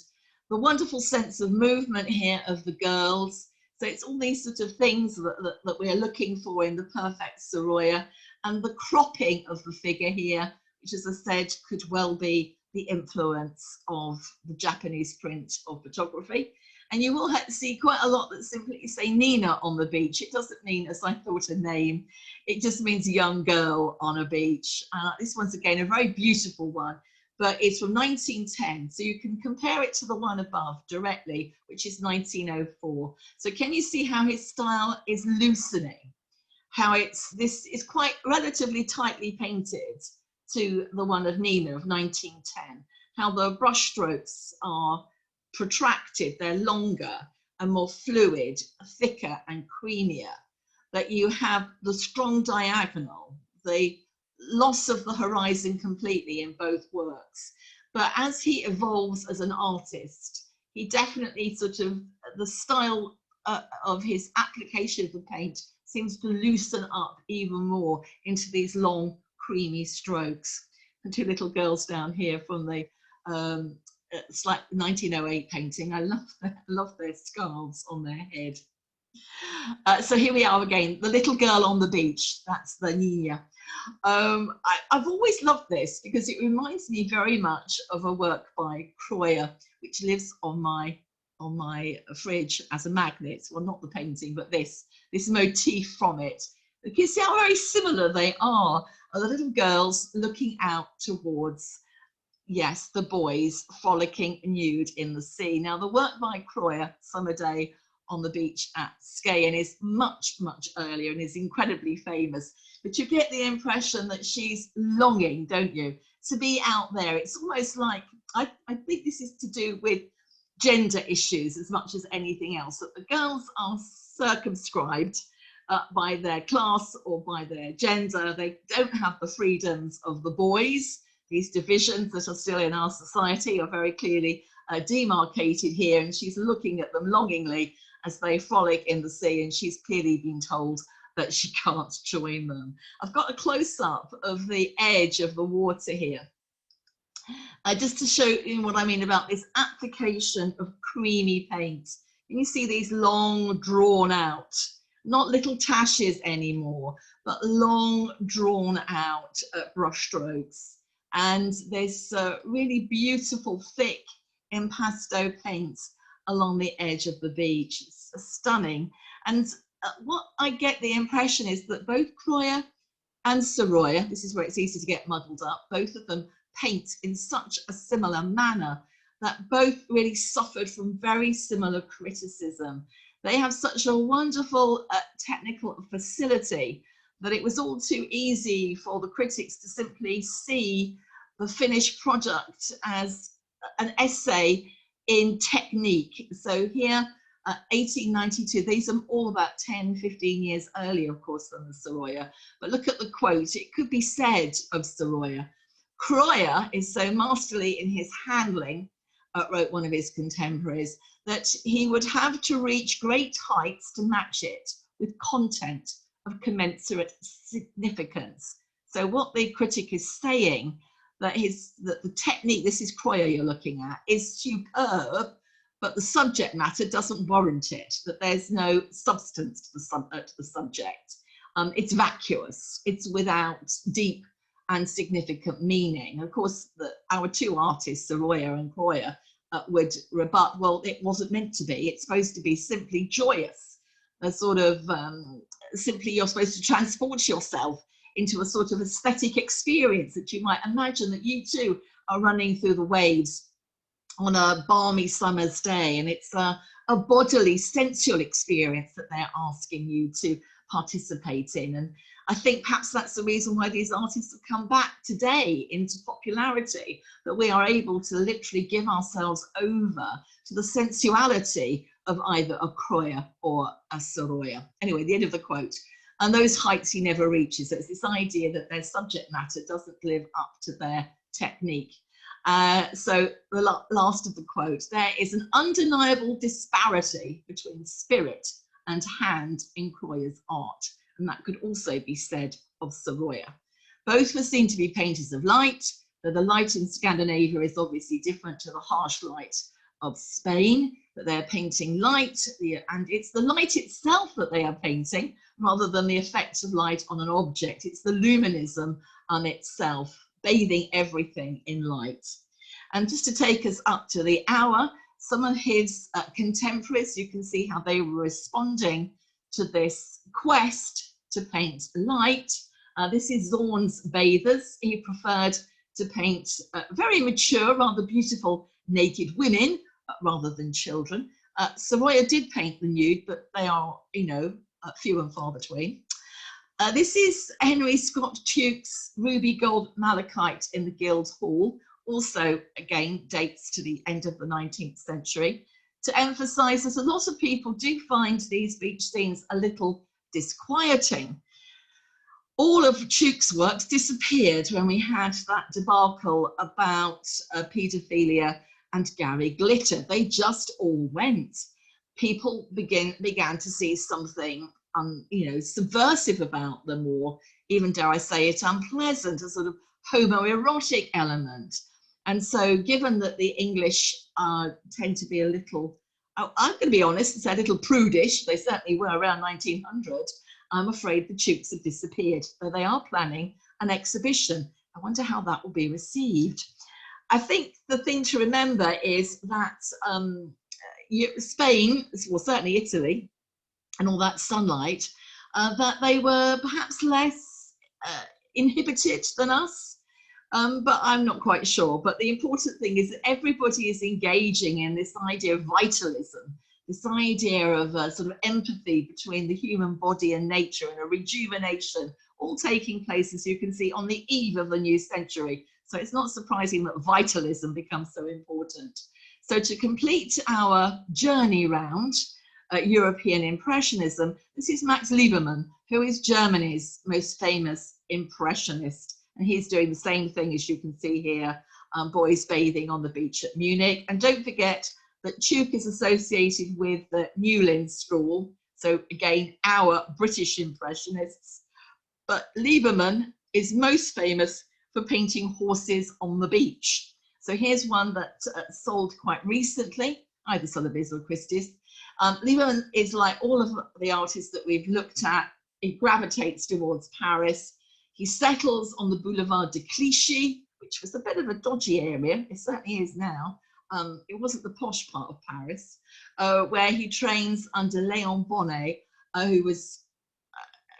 Speaker 1: The wonderful sense of movement here of the girls. So it's all these sort of things that we're looking for in the perfect Sorolla, and the cropping of the figure here, which, as I said, could well be the influence of the Japanese print of photography. And you will see quite a lot that simply say Nina on the beach. It doesn't mean, as I thought, a name. It just means a young girl on a beach. This one's, again, a very beautiful one, but it's from 1910. So you can compare it to the one above directly, which is 1904. So can you see how his style is loosening? How this is quite relatively tightly painted to the one of Nina of 1910. How the brush strokes are protracted, they're longer and more fluid, thicker and creamier. That you have the strong diagonal, the loss of the horizon completely in both works. But as he evolves as an artist, he definitely sort of, the style of his application of the paint seems to loosen up even more into these long, creamy strokes. And two little girls down here from the it's like 1908 painting. I love their scarves on their head. So here we are again, the little girl on the beach. That's the Nina. I've always loved this because it reminds me very much of a work by Kreuer, which lives on my fridge as a magnet. Well, not the painting, but this motif from it. You can see how very similar they are. The little girls looking out towards, yes, the boys frolicking nude in the sea. Now, the work by Kreuer, Summer Day on the Beach at Skyen, is much, much earlier and is incredibly famous. But you get the impression that she's longing, don't you, to be out there. It's almost like, I think this is to do with gender issues as much as anything else, that the girls are circumscribed by their class or by their gender. They don't have the freedoms of the boys. These divisions that are still in our society are very clearly demarcated here, and she's looking at them longingly as they frolic in the sea, and she's clearly been told that she can't join them. I've got a close-up of the edge of the water here, just to show you what I mean about this application of creamy paint. You see these long, drawn out, not little tashes anymore, but long, drawn out brush strokes. And this really beautiful, thick impasto paint along the edge of the beach. It's stunning. And what I get the impression is that both Kreuer and Sorolla, this is where it's easy to get muddled up, both of them paint in such a similar manner that both really suffered from very similar criticism. They have such a wonderful technical facility that it was all too easy for the critics to simply see the finished product as an essay in technique. So here, 1892, these are all about 10, 15 years earlier, of course, than the Sorolla. But look at the quote. It could be said of Sorolla, Kreuer is so masterly in his handling, wrote one of his contemporaries, that he would have to reach great heights to match it with content of commensurate significance. So what the critic is saying, that the technique, this is Kreuer you're looking at, is superb, but the subject matter doesn't warrant it, that there's no substance to the subject. It's vacuous, it's without deep and significant meaning. Of course, our two artists, Sorolla and Kreuer, would rebut, well, it wasn't meant to be. It's supposed to be simply joyous, a sort of, simply you're supposed to transport yourself into a sort of aesthetic experience that you might imagine that you too are running through the waves on a balmy summer's day, and it's a bodily, sensual experience that they're asking you to participate in. And I think perhaps that's the reason why these artists have come back today into popularity, that we are able to literally give ourselves over to the sensuality of either a Kreuer or a Sorolla. Anyway, the end of the quote. And those heights he never reaches. So it's this idea that their subject matter doesn't live up to their technique. So the last of the quote, there is an undeniable disparity between spirit and hand in Kreuer's art. And that could also be said of Sorolla. Both were seen to be painters of light, though the light in Scandinavia is obviously different to the harsh light of Spain, that they're painting light, and it's the light itself that they are painting, rather than the effects of light on an object. It's the luminism on itself, bathing everything in light. And just to take us up to the hour, some of his contemporaries, you can see how they were responding to this quest to paint light. This is Zorn's Bathers. He preferred to paint very mature, rather beautiful naked women rather than children. Sorolla did paint the nude, but they are, you know, few and far between. This is Henry Scott Tuke's Ruby Gold Malachite in the Guildhall, also again dates to the end of the 19th century, to emphasize that a lot of people do find these beach scenes a little disquieting. All of Tuke's works disappeared when we had that debacle about paedophilia and Gary Glitter. They just all went. People began to see something you know, subversive about them, or even, dare I say it, unpleasant, a sort of homoerotic element. And so given that the English tend to be a little I'm going to be honest and say a little prudish. They certainly were around 1900. I'm afraid the Tukes have disappeared, though they are planning an exhibition. I wonder how that will be received. I think the thing to remember is that Spain, well, certainly Italy, and all that sunlight, that they were perhaps less inhibited than us. But I'm not quite sure. But the important thing is that everybody is engaging in this idea of vitalism, this idea of sort of empathy between the human body and nature and a rejuvenation, all taking place, as you can see, on the eve of the new century. So it's not surprising that vitalism becomes so important. So to complete our journey round European Impressionism, this is Max Liebermann, who is Germany's most famous Impressionist. And he's doing the same thing, as you can see here, boys bathing on the beach at Munich. And don't forget that Tuke is associated with the Newlyn School. So again, our British Impressionists. But Liebermann is most famous for painting horses on the beach. So here's one that sold quite recently, either Sotheby's or Christie's. Liebermann is like all of the artists that we've looked at. He gravitates towards Paris. He settles on the Boulevard de Clichy, which was a bit of a dodgy area. It certainly is now. It wasn't the posh part of Paris, where he trains under Léon Bonnet, who was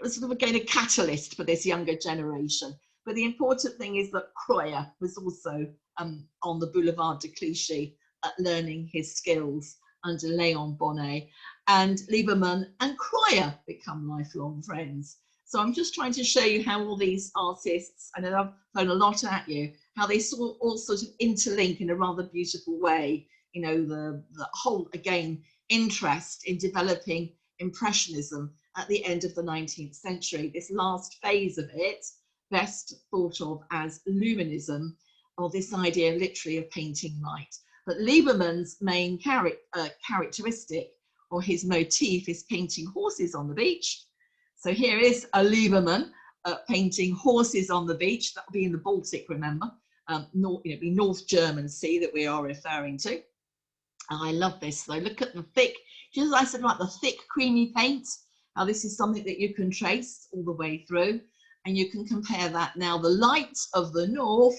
Speaker 1: sort of again a catalyst for this younger generation. But the important thing is that Kreuer was also on the Boulevard de Clichy learning his skills under Léon Bonnet, and Liebermann and Kreuer become lifelong friends. So I'm just trying to show you how all these artists, and I've thrown a lot at you, how they all sort of interlink in a rather beautiful way. You know, the whole, again, interest in developing Impressionism at the end of the 19th century. This last phase of it, best thought of as luminism, or this idea literally of painting light. But Liebermann's main characteristic, or his motif, is painting horses on the beach. So here is a Liebermann painting horses on the beach. That will be in the Baltic, remember. It'll be North German Sea that we are referring to. And I love this. So look at the thick, just as I said about the thick, creamy paint. Now this is something that you can trace all the way through. And you can compare that now, the light of the north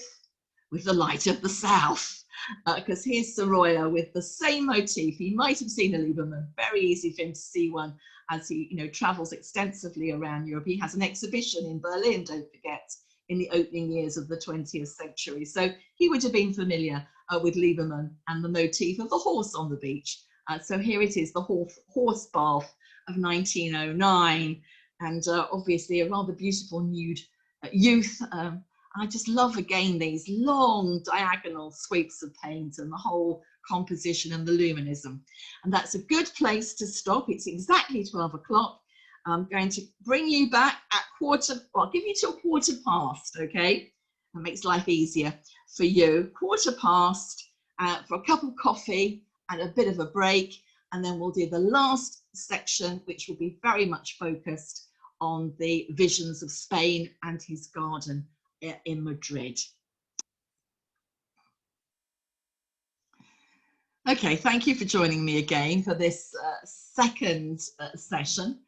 Speaker 1: with the light of the south. Because here's Sorolla with the same motif. He might have seen a Liebermann, very easy for him to see one as he travels extensively around Europe. He has an exhibition in Berlin, don't forget, in the opening years of the 20th century. So he would have been familiar with Liebermann and the motif of the horse on the beach. So here it is, the horse bath of 1909. And obviously a rather beautiful nude youth. I just love, again, these long diagonal sweeps of paint and the whole composition and the luminism. And that's a good place to stop. It's exactly 12 o'clock. I'm going to bring you back at I'll give you till 1:15, okay? That makes life easier for you. 1:15 for a cup of coffee and a bit of a break. And then we'll do the last section, which will be very much focused on the visions of Spain and his garden in Madrid. Okay, thank you for joining me again for this second session,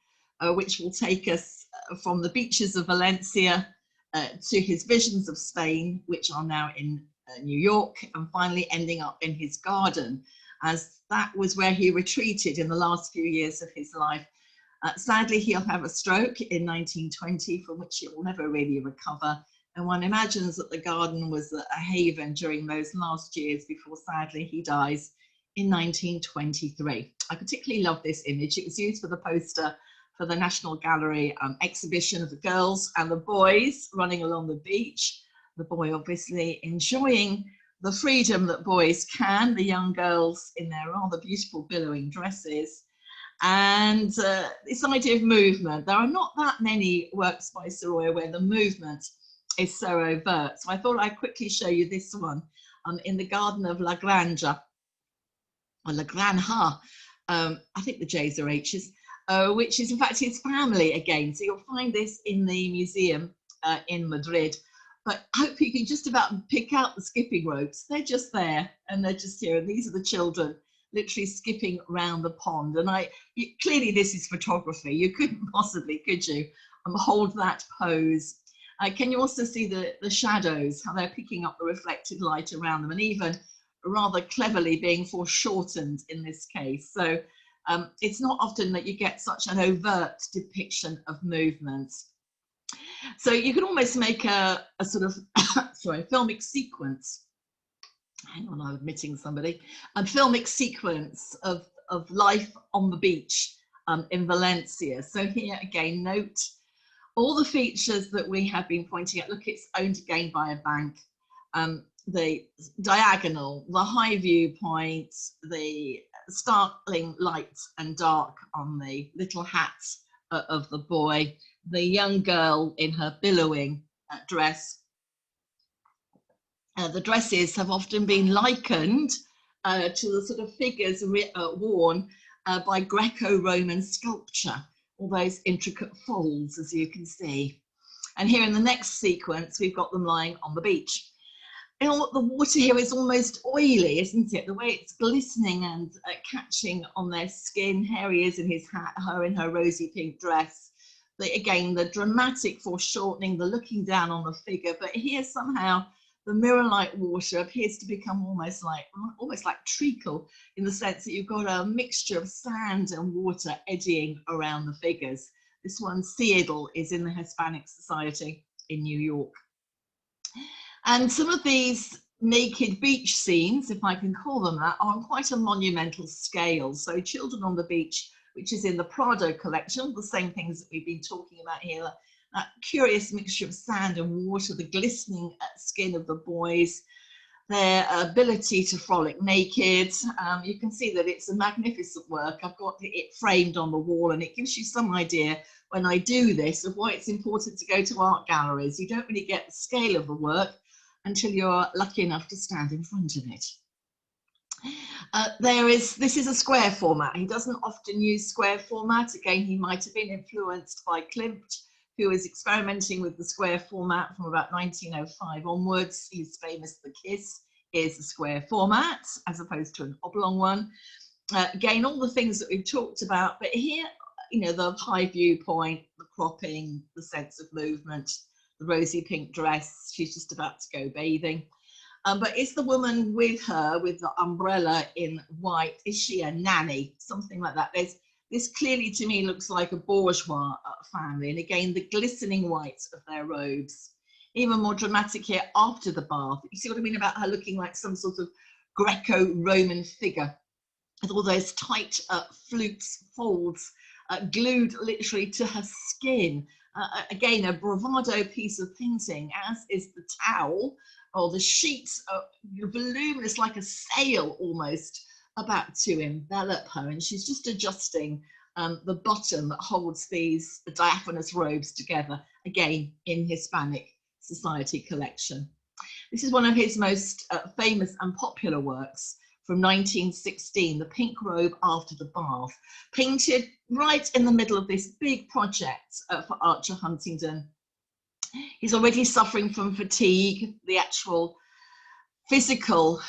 Speaker 1: which will take us from the beaches of Valencia to his visions of Spain, which are now in New York, and finally ending up in his garden, as that was where he retreated in the last few years of his life. Sadly, he'll have a stroke in 1920, from which he will never really recover. And one imagines that the garden was a haven during those last years before, sadly, he dies in 1923. I particularly love this image. It was used for the poster for the National Gallery exhibition of the girls and the boys running along the beach. The boy obviously enjoying the freedom that boys can, the young girls in their rather beautiful billowing dresses. And this idea of movement. There are not that many works by Sorolla where the movement is so overt. So I thought I'd quickly show you this one in the garden of La Granja, or La Granja, I think the J's are H's, which is in fact his family again. So you'll find this in the museum in Madrid. But I hope you can just about pick out the skipping ropes. They're just there and they're just here. And these are the children literally skipping around the pond. And clearly this is photography. You couldn't possibly, could you, hold that pose. Can you also see the shadows, how they're picking up the reflected light around them, and even rather cleverly being foreshortened in this case. So it's not often that you get such an overt depiction of movements. So you can almost make a sort of sorry, filmic sequence. Hang on, I'm admitting somebody. A filmic sequence of life on the beach in Valencia. So here again, note all the features that we have been pointing at. Look, it's owned again by a bank. The diagonal, the high viewpoint, the startling light and dark on the little hat of the boy, the young girl in her billowing dress. The dresses have often been likened to the sort of figures worn by Greco-Roman sculpture, all those intricate folds, as you can see. And here in the next sequence, we've got them lying on the beach. You know what, the water here is almost oily, isn't it? The way it's glistening and catching on their skin. Here he is in his hat, her in her rosy pink dress. Again, the dramatic foreshortening, the looking down on the figure, but here somehow the mirror-like water appears to become almost like treacle, in the sense that you've got a mixture of sand and water eddying around the figures. This one, Seattle, is in the Hispanic Society in New York. And some of these naked beach scenes, if I can call them that, are on quite a monumental scale. So Children on the Beach, which is in the Prado collection, the same things that we've been talking about here, that curious mixture of sand and water, the glistening skin of the boys, their ability to frolic naked. You can see that it's a magnificent work. I've got it framed on the wall, and it gives you some idea when I do this of why it's important to go to art galleries. You don't really get the scale of the work until you're lucky enough to stand in front of it. This is a square format. He doesn't often use square format. Again, he might have been influenced by Klimt, who was experimenting with the square format from about 1905 onwards. He's famous, The Kiss is a square format as opposed to an oblong one. Again, all the things that we've talked about, but here, you know, the high viewpoint, the cropping, the sense of movement, the rosy pink dress, she's just about to go bathing. But is the woman with her, with the umbrella in white, is she a nanny? Something like that. This clearly to me looks like a bourgeois family. And again, the glistening whites of their robes. Even more dramatic here after the bath. You see what I mean about her looking like some sort of Greco-Roman figure with all those tight flutes, folds, glued literally to her skin. Again, a bravado piece of painting, as is the towel, or the sheets are voluminous, like a sail almost, about to envelop her. And she's just adjusting the button that holds these diaphanous robes together, again, in Hispanic Society collection. This is one of his most famous and popular works from 1916, The Pink Robe After the Bath, painted right in the middle of this big project for Archer Huntington. He's already suffering from fatigue, the actual physical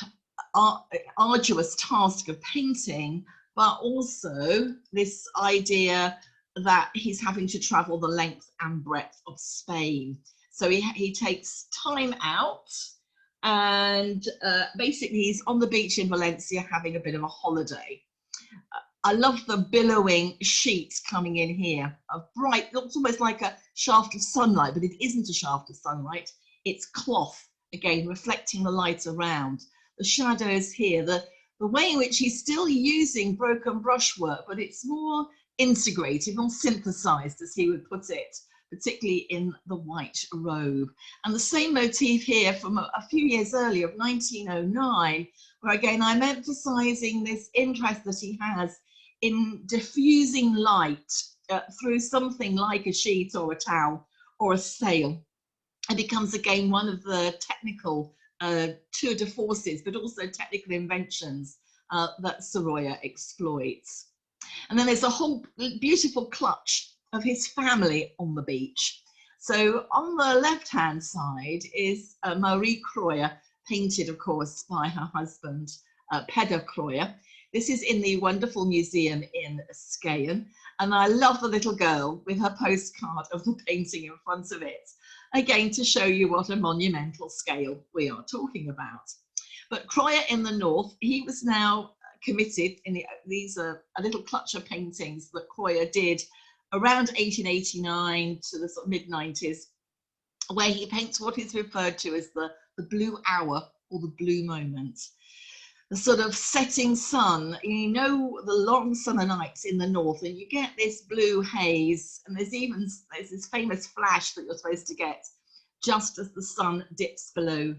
Speaker 1: arduous task of painting, but also this idea that he's having to travel the length and breadth of Spain. So he takes time out, and basically he's on the beach in Valencia having a bit of a holiday. I love the billowing sheets coming in here, of bright, it looks almost like a shaft of sunlight, but it isn't a shaft of sunlight, it's cloth, again, reflecting the light around. The shadows here, the way in which he's still using broken brushwork, but it's more integrated, more synthesized, as he would put it, particularly in the white robe. And the same motif here from a few years earlier, of 1909, where again, I'm emphasizing this interest that he has in diffusing light through something like a sheet or a towel or a sail. It becomes again one of the technical tour de forces, but also technical inventions that Sorolla exploits. And then there's a whole beautiful clutch of his family on the beach. So on the left-hand side is Marie Croyer, painted, of course, by her husband, Pedro Croyer. This is in the wonderful museum in Skien, and I love the little girl with her postcard of the painting in front of it, again to show you what a monumental scale we are talking about. But Kreuer in the north, he was now committed, these are a little clutch of paintings that Kreuer did around 1889 to the sort of mid-90s, where he paints what is referred to as the blue hour or the blue moment. The sort of setting sun, you know, the long summer nights in the north, and you get this blue haze, and there's this famous flash that you're supposed to get just as the sun dips below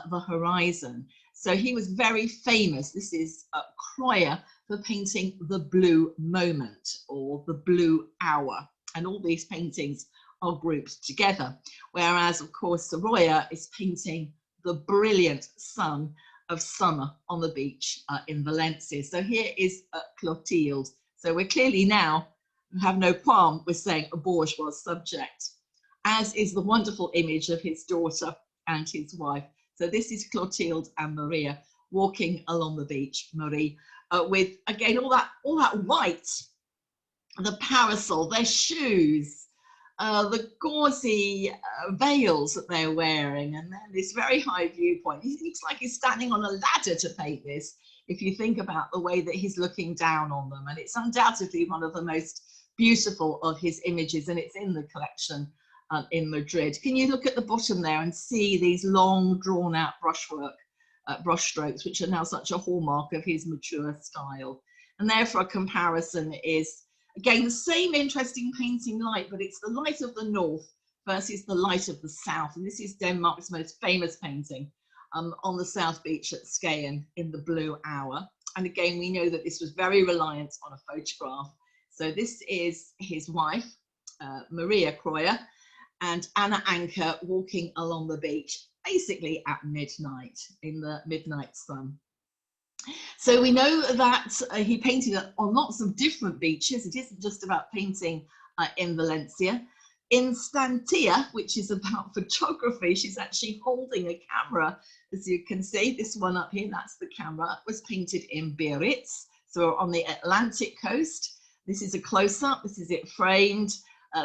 Speaker 1: the horizon. So he was very famous. This is Kreuer for painting the blue moment or the blue hour, and all these paintings are grouped together. Whereas, of course, Sorolla is painting the brilliant sun of summer on the beach in Valencia. So here is Clotilde. So we're clearly now have no qualm with saying a bourgeois subject, as is the wonderful image of his daughter and his wife. So this is Clotilde and Maria walking along the beach, Marie, with again all that white, the parasol, their shoes, the gauzy veils that they're wearing, and then this very high viewpoint. He looks like he's standing on a ladder to paint this, if you think about the way that he's looking down on them. And it's undoubtedly one of the most beautiful of his images, and it's in the collection in Madrid. Can you look at the bottom there and see these long drawn out brush strokes, which are now such a hallmark of his mature style. And therefore a comparison is, again, the same interesting painting light, but it's the light of the north versus the light of the south. And this is Denmark's most famous painting on the south beach at Skien in the blue hour. And again, we know that this was very reliant on a photograph. So this is his wife, Maria Kreuer, and Anna Anker walking along the beach, basically at midnight, in the midnight sun. So we know that he painted on lots of different beaches. It isn't just about painting in Valencia. In Stantia, which is about photography, she's actually holding a camera. As you can see, this one up here, that's the camera. It was painted in Biarritz, so on the Atlantic coast. This is a close-up, this is it framed.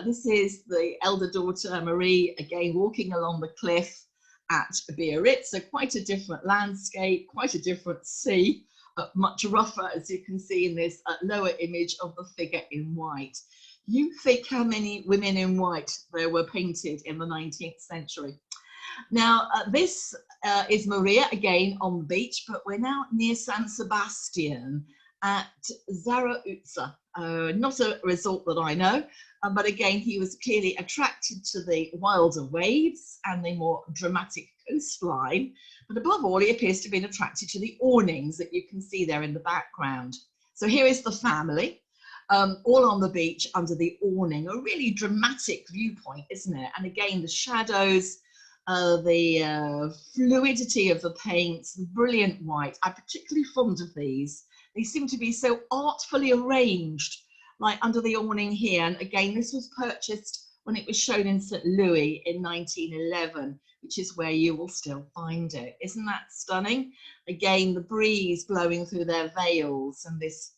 Speaker 1: This is the elder daughter, Marie, again walking along the cliff at Biarritz. So quite a different landscape, quite a different sea, much rougher, as you can see in this lower image of the figure in white. You think how many women in white there were painted in the 19th century. Now, this is Maria, again on the beach, but we're now near San Sebastian at Zarautza. Not a resort that I know, but again, he was clearly attracted to the wilder waves and the more dramatic coastline. But above all, he appears to have been attracted to the awnings that you can see there in the background. So here is the family, all on the beach under the awning, a really dramatic viewpoint, isn't it? And again, the shadows, the fluidity of the paints, the brilliant white. I'm particularly fond of these. They seem to be so artfully arranged, like under the awning here. And again, this was purchased when it was shown in St. Louis in 1911, which is where you will still find it. Isn't that stunning? Again, the breeze blowing through their veils and this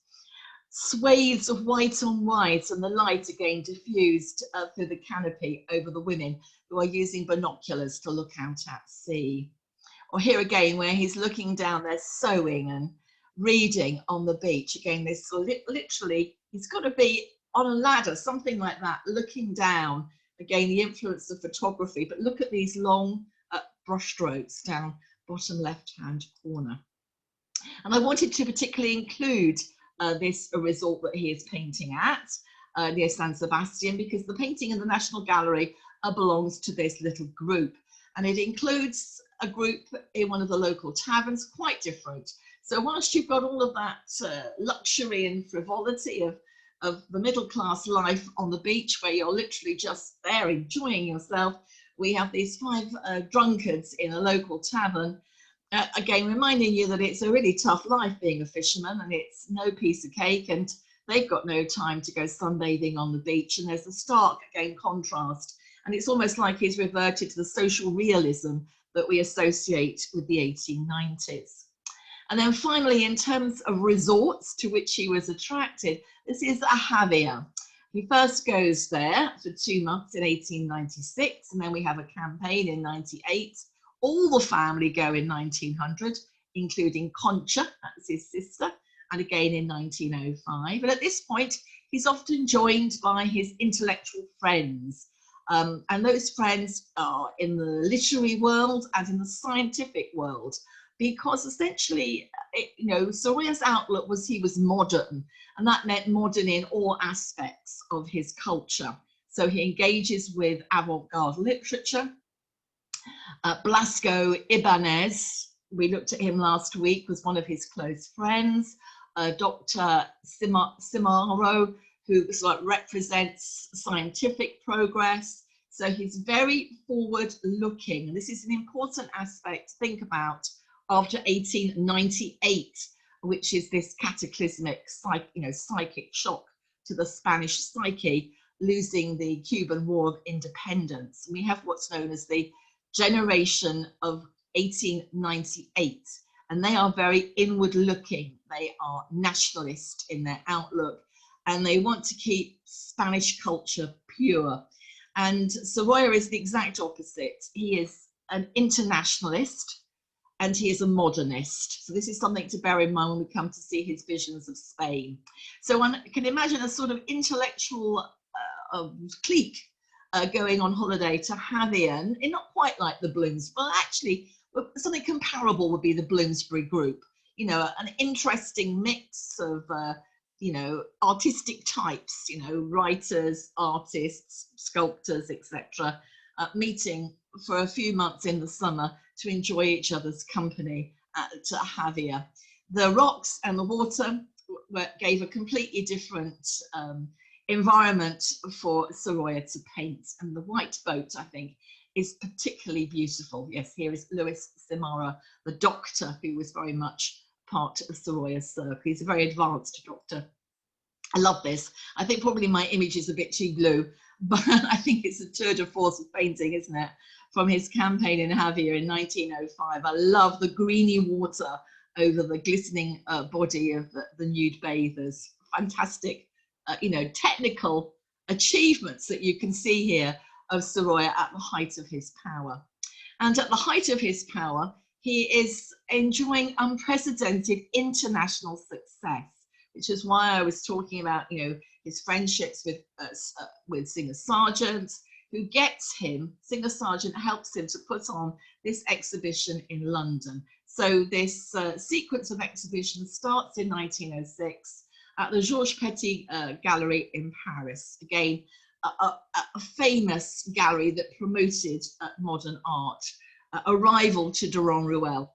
Speaker 1: swathes of white on white, and the light again diffused through the canopy over the women who are using binoculars to look out at sea. Or here again, where he's looking down, they're sewing and reading on the beach. Again, this literally, he's got to be on a ladder, something like that, looking down. Again, the influence of photography, but look at these long brush strokes down bottom left-hand corner. And I wanted to particularly include this resort that he is painting at near San Sebastian, because the painting in the National Gallery belongs to this little group, and it includes a group in one of the local taverns, quite different. So whilst you've got all of that luxury and frivolity of the middle-class life on the beach, where you're literally just there enjoying yourself, we have these 5 drunkards in a local tavern, again reminding you that it's a really tough life being a fisherman, and it's no piece of cake, and they've got no time to go sunbathing on the beach. And there's a stark, again, contrast, and it's almost like he's reverted to the social realism that we associate with the 1890s. And then finally, in terms of resorts to which he was attracted, this is Javier. He first goes there for 2 months in 1896, and then we have a campaign in 98. All the family go in 1900, including Concha, that's his sister, and again in 1905. And at this point, he's often joined by his intellectual friends. And those friends are in the literary world and in the scientific world, because essentially, Sorolla's outlook was he was modern, and that meant modern in all aspects of his culture. So he engages with avant-garde literature. Blasco Ibáñez, we looked at him last week, was one of his close friends. Dr. Simaro, who sort of represents scientific progress. So he's very forward-looking, and this is an important aspect to think about after 1898, which is this cataclysmic psychic shock to the Spanish psyche, losing the Cuban War of Independence. We have what's known as the generation of 1898, and they are very inward-looking. They are nationalist in their outlook, and they want to keep Spanish culture pure. And Sorolla is the exact opposite. He is an internationalist, and he is a modernist. So this is something to bear in mind when we come to see his visions of Spain. So one can imagine a sort of intellectual clique going on holiday to Javier, and not quite like the Blooms, but actually something comparable would be the Bloomsbury group. An interesting mix of, artistic types, writers, artists, sculptors, etc., meeting for a few months in the summer to enjoy each other's company at Javier. The rocks and the water gave a completely different environment for Sorolla to paint, and the white boat, I think, is particularly beautiful. Yes, here is Luis Simara, the doctor, who was very much part of Sorolla's circle. He's a very advanced doctor. I love this. I think probably my image is a bit too blue, but I think it's a tour de force of painting, isn't it? From his campaign in Javier in 1905. I love the greeny water over the glistening body of the nude bathers. Fantastic, technical achievements that you can see here of Sorolla at the height of his power. And at the height of his power, he is enjoying unprecedented international success, which is why I was talking about, his friendships with Singer Sargent, who gets him. Singer Sargent helps him to put on this exhibition in London. So this sequence of exhibitions starts in 1906 at the Georges Petit Gallery in Paris. Again, a famous gallery that promoted modern art, a rival to Durand Ruel.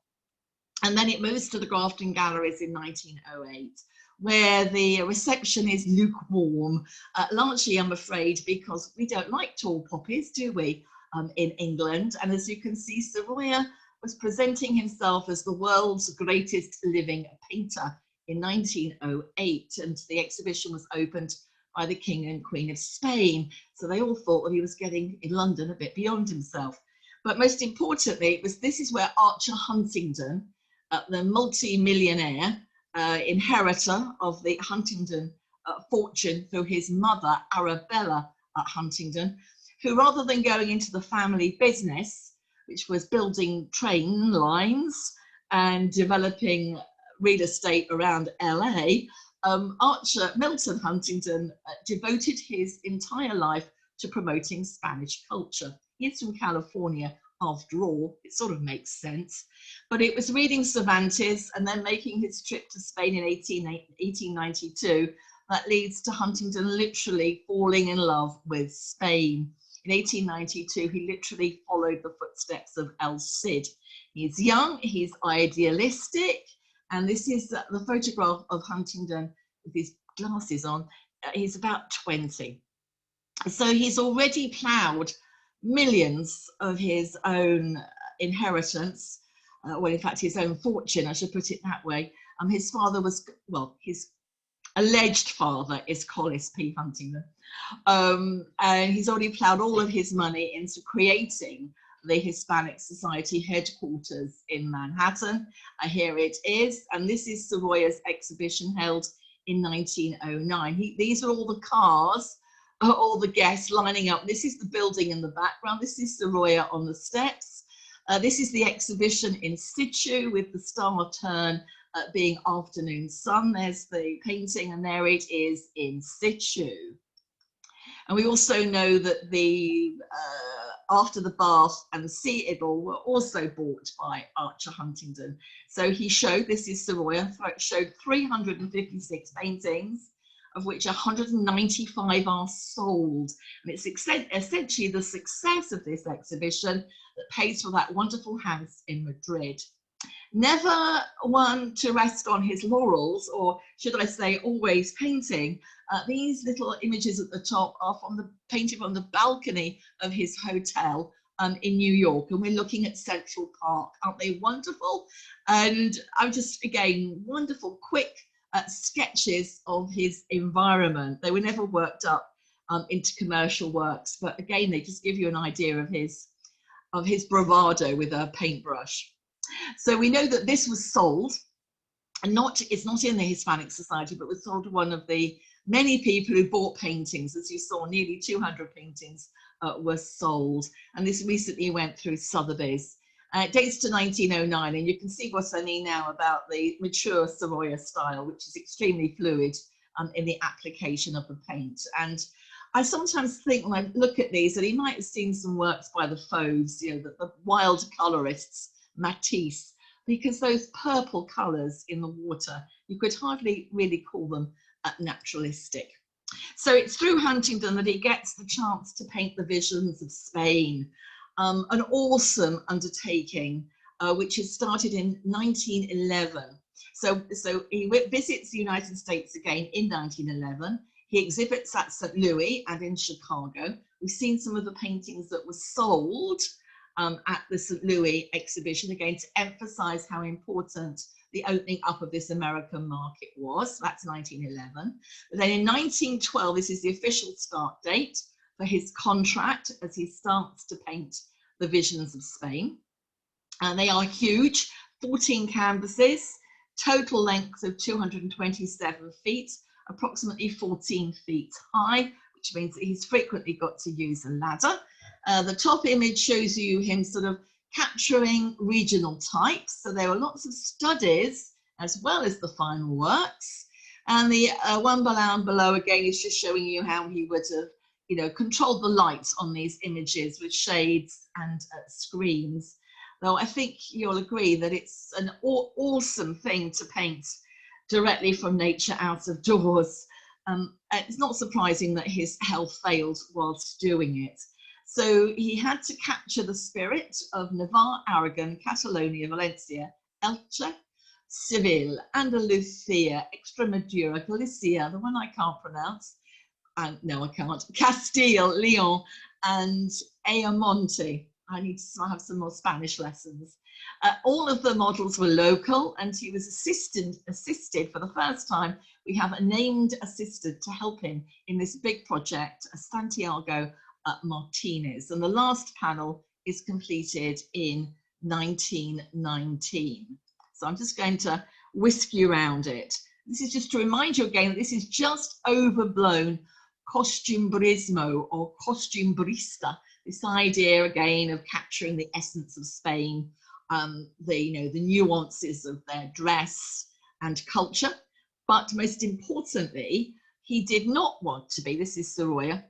Speaker 1: And then it moves to the Grafton Galleries in 1908, where the reception is lukewarm, largely, I'm afraid, because we don't like tall poppies, do we, in England? And as you can see, Sorolla was presenting himself as the world's greatest living painter in 1908, and the exhibition was opened by the King and Queen of Spain. So they all thought that he was getting in London a bit beyond himself. But most importantly, this is where Archer Huntingdon, the multi-millionaire, inheritor of the Huntingdon fortune through his mother, Arabella Huntingdon, who, rather than going into the family business, which was building train lines and developing real estate around LA, Archer Milton Huntingdon devoted his entire life to promoting Spanish culture. He's from California, after all, it sort of makes sense. But it was reading Cervantes and then making his trip to Spain in 1892 that leads to Huntingdon literally falling in love with Spain. In 1892, he literally followed the footsteps of El Cid. He's young, he's idealistic, and this is the photograph of Huntingdon with his glasses on. He's about 20. So he's already ploughed millions of his own inheritance, well, in fact, his own fortune, I should put it that way. His father was, well, his alleged father is Collis P. Huntingdon, and he's already ploughed all of his money into creating the Hispanic Society headquarters in Manhattan. Here it is, and this is Sorolla's exhibition held in 1909. These are all the cars, all the guests lining up. This is the building in the background. This is Sorolla on the steps. This is the exhibition in situ with the star turn being afternoon sun. There's the painting, and there it is in situ. And we also know that the After the Bath and the Sea Idyll were also bought by Archer Huntington. So he showed, this is Sorolla, showed 356 paintings, of which 195 are sold. And it's essentially the success of this exhibition that pays for that wonderful house in Madrid. Never one to rest on his laurels, or should I say always painting. These little images at the top are painted from the balcony of his hotel in New York, and we're looking at Central Park. Aren't they wonderful? And I'm just, again, wonderful, quick sketches of his environment. They were never worked up into commercial works, but again, they just give you an idea of his bravado with a paintbrush. So we know that this was sold, and it's not in the Hispanic Society, but was sold to one of the many people who bought paintings. As you saw, nearly 200 paintings were sold, and this recently went through Sotheby's. It dates to 1909, and you can see what I mean now about the mature Sorolla style, which is extremely fluid in the application of the paint. And I sometimes think when I look at these that he might have seen some works by the Fauves, you know, the wild colorists, Matisse, because those purple colours in the water, you could hardly really call them naturalistic. So it's through Huntington that he gets the chance to paint the visions of Spain, an awesome undertaking, which has started in 1911. So he visits the United States again in 1911. He exhibits at St. Louis and in Chicago. We've seen some of the paintings that were sold at the St. Louis exhibition, again to emphasize how important the opening up of this American market was. That's 1911. But then in 1912, this is the official start date for his contract as he starts to paint the visions of Spain. And they are huge, 14 canvases, total length of 227 feet, approximately 14 feet high, which means that he's frequently got to use a ladder. The top image shows you him sort of capturing regional types. So there are lots of studies as well as the final works. And the one below again is just showing you how he would have, you know, controlled the lights on these images with shades and screens. Though I think you'll agree that it's an awesome thing to paint directly from nature out of doors. It's not surprising that his health failed whilst doing it. So he had to capture the spirit of Navarre, Aragon, Catalonia, Valencia, Elche, Seville, Andalusia, Extremadura, Galicia, the one I can't pronounce, and no, I can't, Castile, Leon, and Ayamonte. I need to have some more Spanish lessons. All of the models were local, and he was assisted for the first time. We have a named assistant to help him in this big project, Santiago Martinez. And the last panel is completed in 1919. So I'm just going to whisk you around it. This is just to remind you again that this is just overblown costumbrismo or costumbrista. This idea again of capturing the essence of Spain, the nuances of their dress and culture. But most importantly, he did not want to be, this is Sorolla,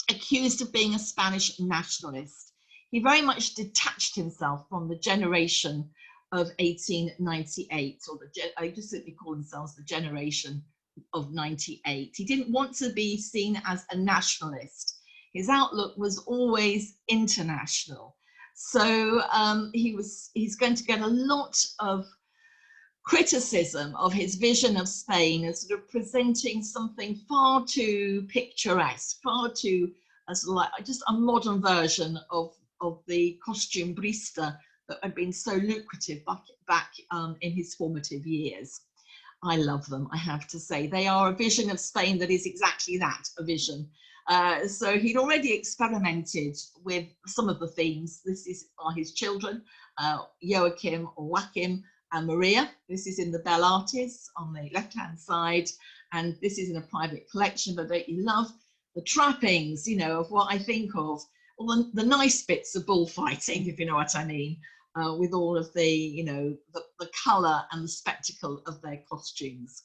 Speaker 1: accused of being a Spanish nationalist. He very much detached himself from the generation of 1898, or I just simply call themselves the generation of 98. He didn't want to be seen as a nationalist. His outlook was always international. So he's going to get a lot of criticism of his vision of Spain as sort of presenting something far too picturesque, far too sort of like just a modern version of the costumbrista that had been so lucrative back in his formative years. I love them, I have to say. They are a vision of Spain that is exactly that, a vision. So he'd already experimented with some of the themes. This are his children, Joachim, and Maria. This is in the Belle Artis on the left-hand side, and this is in a private collection. But don't you love the trappings, you know, of what I think of, all the nice bits of bullfighting, if you know what I mean, with all of the, you know, the colour and the spectacle of their costumes.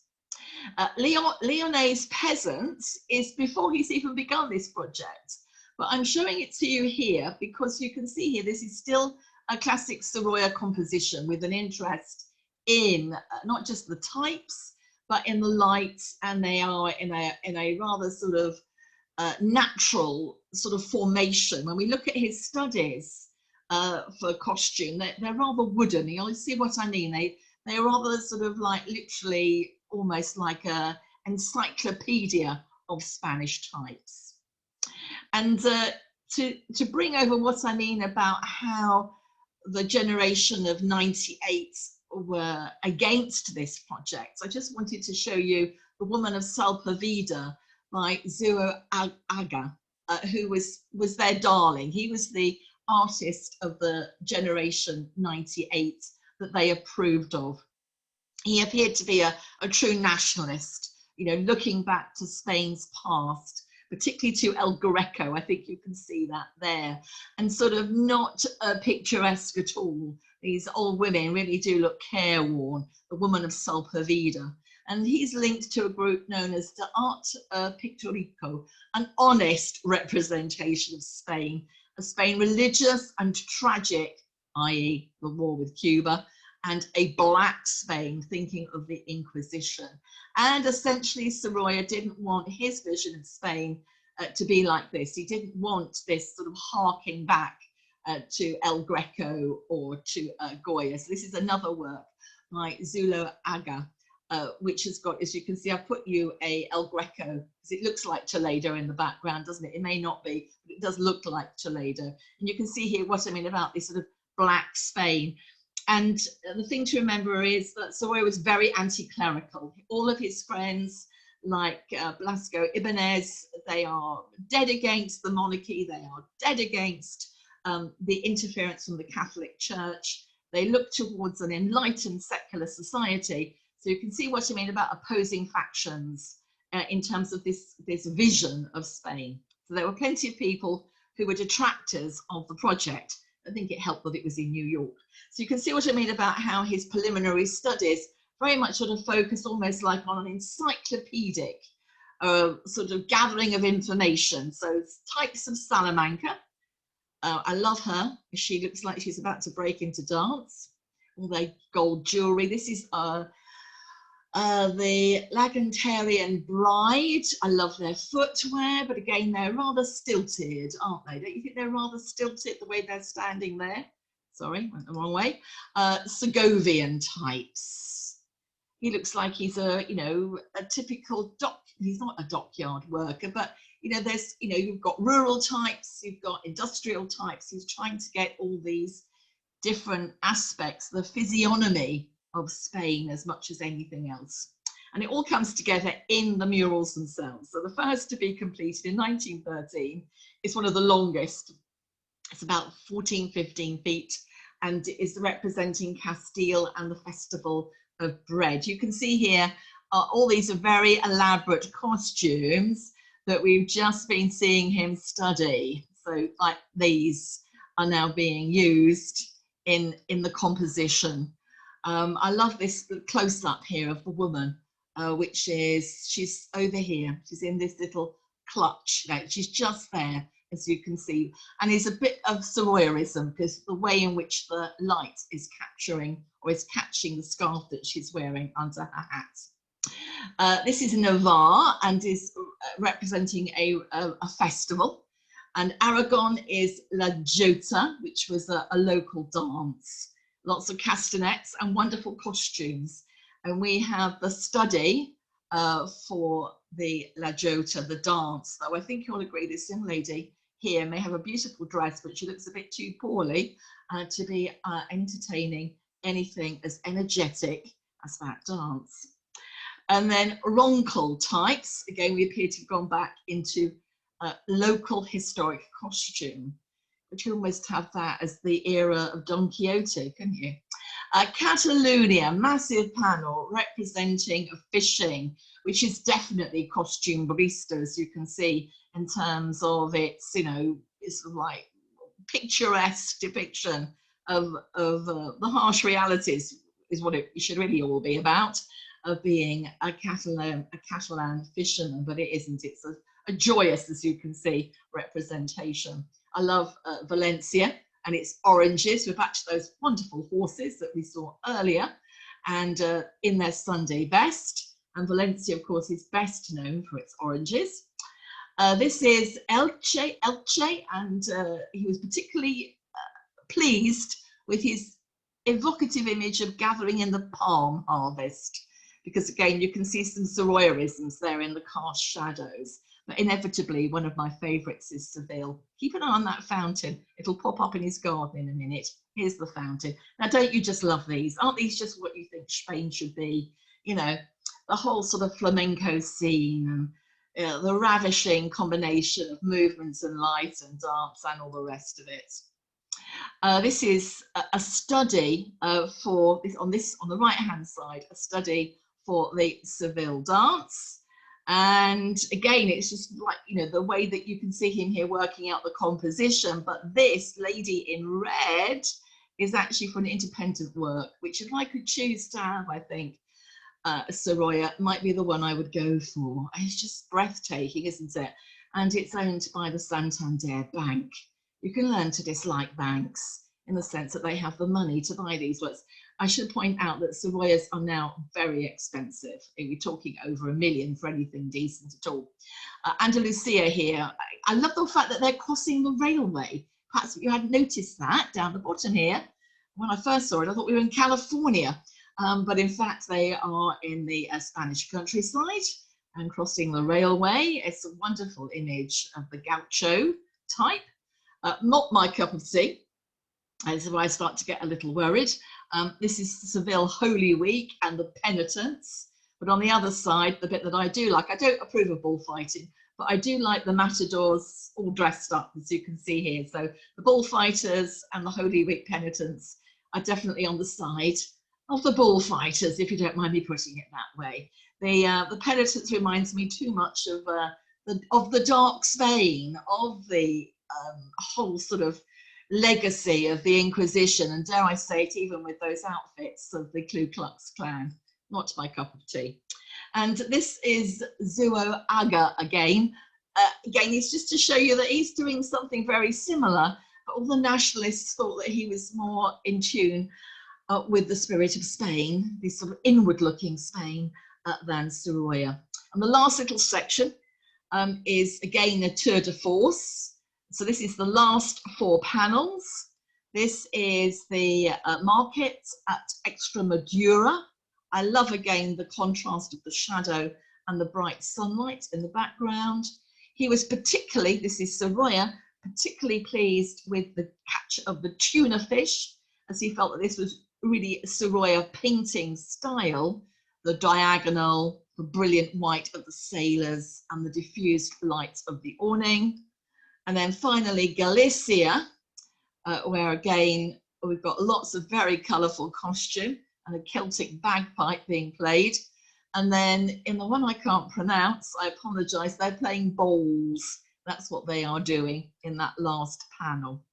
Speaker 1: Lyonnais Peasants is before he's even begun this project, but I'm showing it to you here because you can see here this is still a classic Sorolla composition with an interest in not just the types but in the lights, and they are in a rather sort of natural sort of formation. When we look at his studies for costume, they're rather wooden. You'll see what I mean. They're rather sort of like literally almost like a encyclopedia of Spanish types. And to bring over what I mean about how the generation of 98 were against this project, I just wanted to show you The Woman of Salpavida by Zuloaga, who was their darling. He was the artist of the generation 98 that they approved of. He appeared to be a true nationalist, you know, looking back to Spain's past, particularly to El Greco. I think you can see that there, and sort of not picturesque at all. These old women really do look careworn, The Woman of Salpavida. And he's linked to a group known as the Art Pictorico, an honest representation of Spain, a Spain religious and tragic, i.e. the war with Cuba, and a black Spain, thinking of the Inquisition. And essentially Sorolla didn't want his vision of Spain to be like this. He didn't want this sort of harking back to El Greco or to Goya. So this is another work by Zuloaga, which has got, as you can see, I've put you a El Greco, because it looks like Toledo in the background, doesn't it? It may not be, but it does look like Toledo. And you can see here what I mean about this sort of black Spain. And the thing to remember is that Sorolla was very anti-clerical. All of his friends, like Blasco Ibáñez, they are dead against the monarchy. They are dead against the interference from the Catholic Church. They look towards an enlightened secular society. So you can see what I mean about opposing factions in terms of this vision of Spain. So there were plenty of people who were detractors of the project. I think it helped that it was in New York. So you can see what I mean about how his preliminary studies very much sort of focus almost like on an encyclopedic sort of gathering of information. So types of Salamanca. I love her. She looks like she's about to break into dance. All their gold jewelry. This is the Lagantarian Bride. I love their footwear, but again, they're rather stilted, aren't they? Don't you think they're rather stilted the way they're standing there? Sorry, went the wrong way. Segovian types. He looks like he's a, you know, a typical he's not a dockyard worker, but, you know, there's, you know, you've got rural types, you've got industrial types. He's trying to get all these different aspects, the physiognomy of Spain as much as anything else. And it all comes together in the murals themselves. So the first to be completed in 1913 is one of the longest. It's about 14, 15 feet and is representing Castile and the Festival of Bread. You can see here, all these are very elaborate costumes that we've just been seeing him study. So like these are now being used in the composition. I love this close-up here of the woman, which is, she's over here. She's in this little clutch. Like, she's just there, as you can see. And it's a bit of Sorollism, because the way in which the light is capturing or is catching the scarf that she's wearing under her hat. This is Navarre and is representing a festival. And Aragon is La Jota, which was a local dance. Lots of castanets and wonderful costumes. And we have the study for the La Jota, the dance. Though I think you'll agree this young lady here may have a beautiful dress, but she looks a bit too poorly to be entertaining anything as energetic as that dance. And then Roncal types. Again, we appear to have gone back into local historic costume, but you almost have that as the era of Don Quixote, can you? Catalonia, massive panel representing fishing, which is definitely costume barista, as you can see, in terms of its, you know, it's like picturesque depiction of the harsh realities, is what it should really all be about, of being a Catalan fisherman, but it isn't. It's a joyous, as you can see, representation. I love Valencia and its oranges. We're back to those wonderful horses that we saw earlier, and in their Sunday best. And Valencia, of course, is best known for its oranges. This is Elche, and he was particularly pleased with his evocative image of gathering in the palm harvest, because again, you can see some Sorollaisms there in the cast shadows. But inevitably, one of my favourites is Seville. Keep an eye on that fountain. It'll pop up in his garden in a minute. Here's the fountain. Now, don't you just love these? Aren't these just what you think Spain should be? You know, the whole sort of flamenco scene, and the ravishing combination of movements and light and dance and all the rest of it. This is a study for this on the right hand side, a study for the Seville dance. And again, it's just like, you know, the way that you can see him here working out the composition. But this lady in red is actually for an independent work, which if I could choose to have, I think Sorolla might be the one I would go for. It's just breathtaking, isn't it? And it's owned by the Santander Bank. You can learn to dislike banks in the sense that they have the money to buy these works. I should point out that Sorollas are now very expensive. We're talking over $1 million for anything decent at all. Andalusia here, I love the fact that they're crossing the railway. Perhaps you hadn't noticed that down the bottom here. When I first saw it, I thought we were in California, but in fact they are in the Spanish countryside and crossing the railway. It's a wonderful image of the gaucho type. Not my cup of tea. And so I start to get a little worried. This is Seville Holy Week and the penitents. But on the other side, the bit that I do like, I don't approve of bullfighting, but I do like the matadors all dressed up, as you can see here. So the bullfighters and the Holy Week penitents are definitely on the side of the bullfighters, if you don't mind me putting it that way. The penitents reminds me too much of the dark Spain, of the whole sort of legacy of the Inquisition, and dare I say it, even with those outfits of the Ku Klux Klan. Not my cup of tea. And this is Zuloaga again. Again, it's just to show you that he's doing something very similar, but all the nationalists thought that he was more in tune with the spirit of Spain, this sort of inward-looking Spain, than Sorolla. And the last little section is again a tour de force. So this is the last 4 panels. This is the market at Extremadura. I love again the contrast of the shadow and the bright sunlight in the background. He was particularly, this is Sorolla, particularly pleased with the catch of the tuna fish, as he felt that this was really Sorolla painting style, the diagonal, the brilliant white of the sailors and the diffused light of the awning. And then finally Galicia, where again we've got lots of very colourful costume and a Celtic bagpipe being played. And then in the one I can't pronounce, I apologise, they're playing bowls. That's what they are doing in that last panel.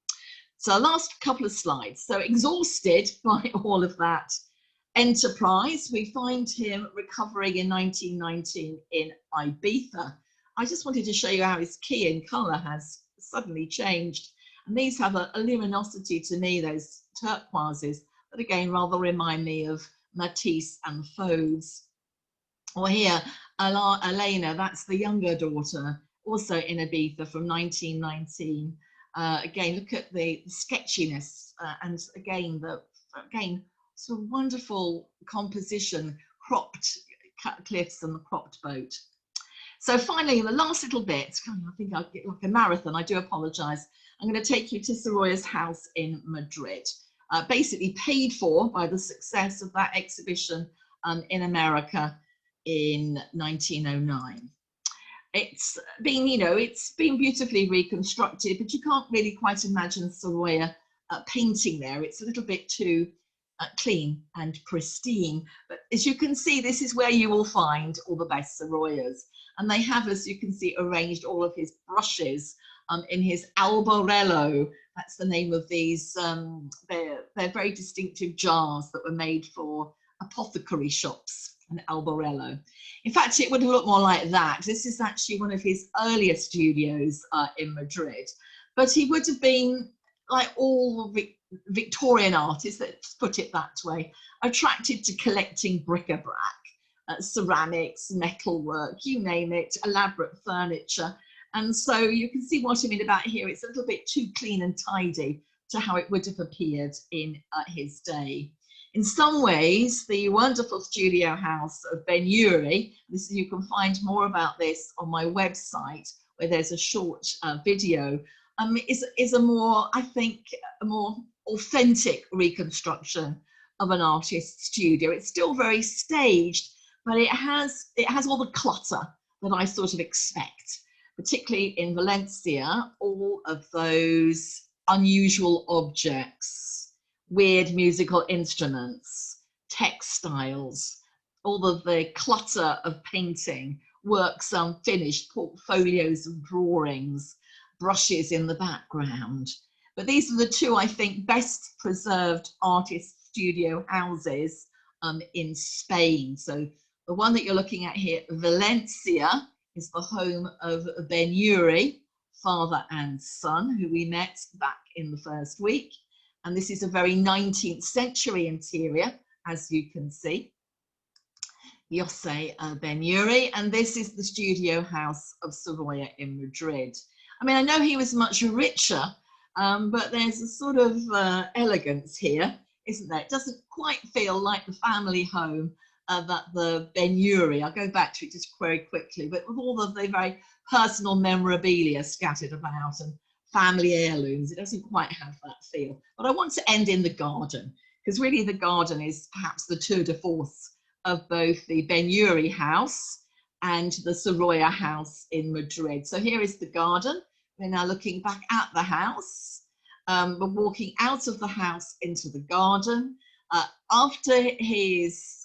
Speaker 1: So last couple of slides. So exhausted by all of that enterprise, we find him recovering in 1919 in Ibiza. I just wanted to show you how his key in colour has suddenly changed. And these have a luminosity to me, those turquoises, that again rather remind me of Matisse and Fauves. Or here, Elena, that's the younger daughter, also in Ibiza from 1919. Again, look at the sketchiness and again, sort of wonderful composition, cropped cliffs and the cropped boat. So finally, the last little bit, I think I'll get like a marathon, I do apologise. I'm going to take you to Sorolla's house in Madrid, basically paid for by the success of that exhibition in America in 1909. It's been, you know, it's been beautifully reconstructed, but you can't really quite imagine Sorolla painting there. It's a little bit too clean and pristine. But as you can see, this is where you will find all the best Sorollas. And they have, as you can see, arranged all of his brushes in his albarello. That's the name of these. They're very distinctive jars that were made for apothecary shops, an albarello. In fact, it would look more like that. This is actually one of his earlier studios in Madrid. But he would have been, like all Victorian artists, let's put it that way, attracted to collecting bric-a-brac, ceramics, metalwork, you name it, elaborate furniture. And so you can see what I mean about here. It's a little bit too clean and tidy to how it would have appeared in his day. In some ways, the wonderful studio house of Ben-Uri, you can find more about this on my website, where there's a short video, is a more, I think, a more authentic reconstruction of an artist's studio. It's still very staged, but it has all the clutter that I sort of expect, particularly in Valencia, all of those unusual objects, weird musical instruments, textiles, all of the clutter of painting, works unfinished, portfolios of drawings, brushes in the background. But these are the two, I think, best preserved artist studio houses in Spain. So the one that you're looking at here, Valencia, is the home of Ben-Uri, father and son, who we met back in the first week. And this is a very 19th century interior, as you can see. Jose Ben-Uri, and this is the studio house of Sorolla in Madrid. I mean, I know he was much richer, but there's a sort of elegance here, isn't there? It doesn't quite feel like the family home that the Ben-Uri, I'll go back to it just very quickly, but with all of the very personal memorabilia scattered about and family heirlooms, it doesn't quite have that feel. But I want to end in the garden, because really the garden is perhaps the tour de force of both the Ben-Uri house and the Sorolla house in Madrid. So here is the garden. We're now looking back at the house. We're walking out of the house into the garden. After he's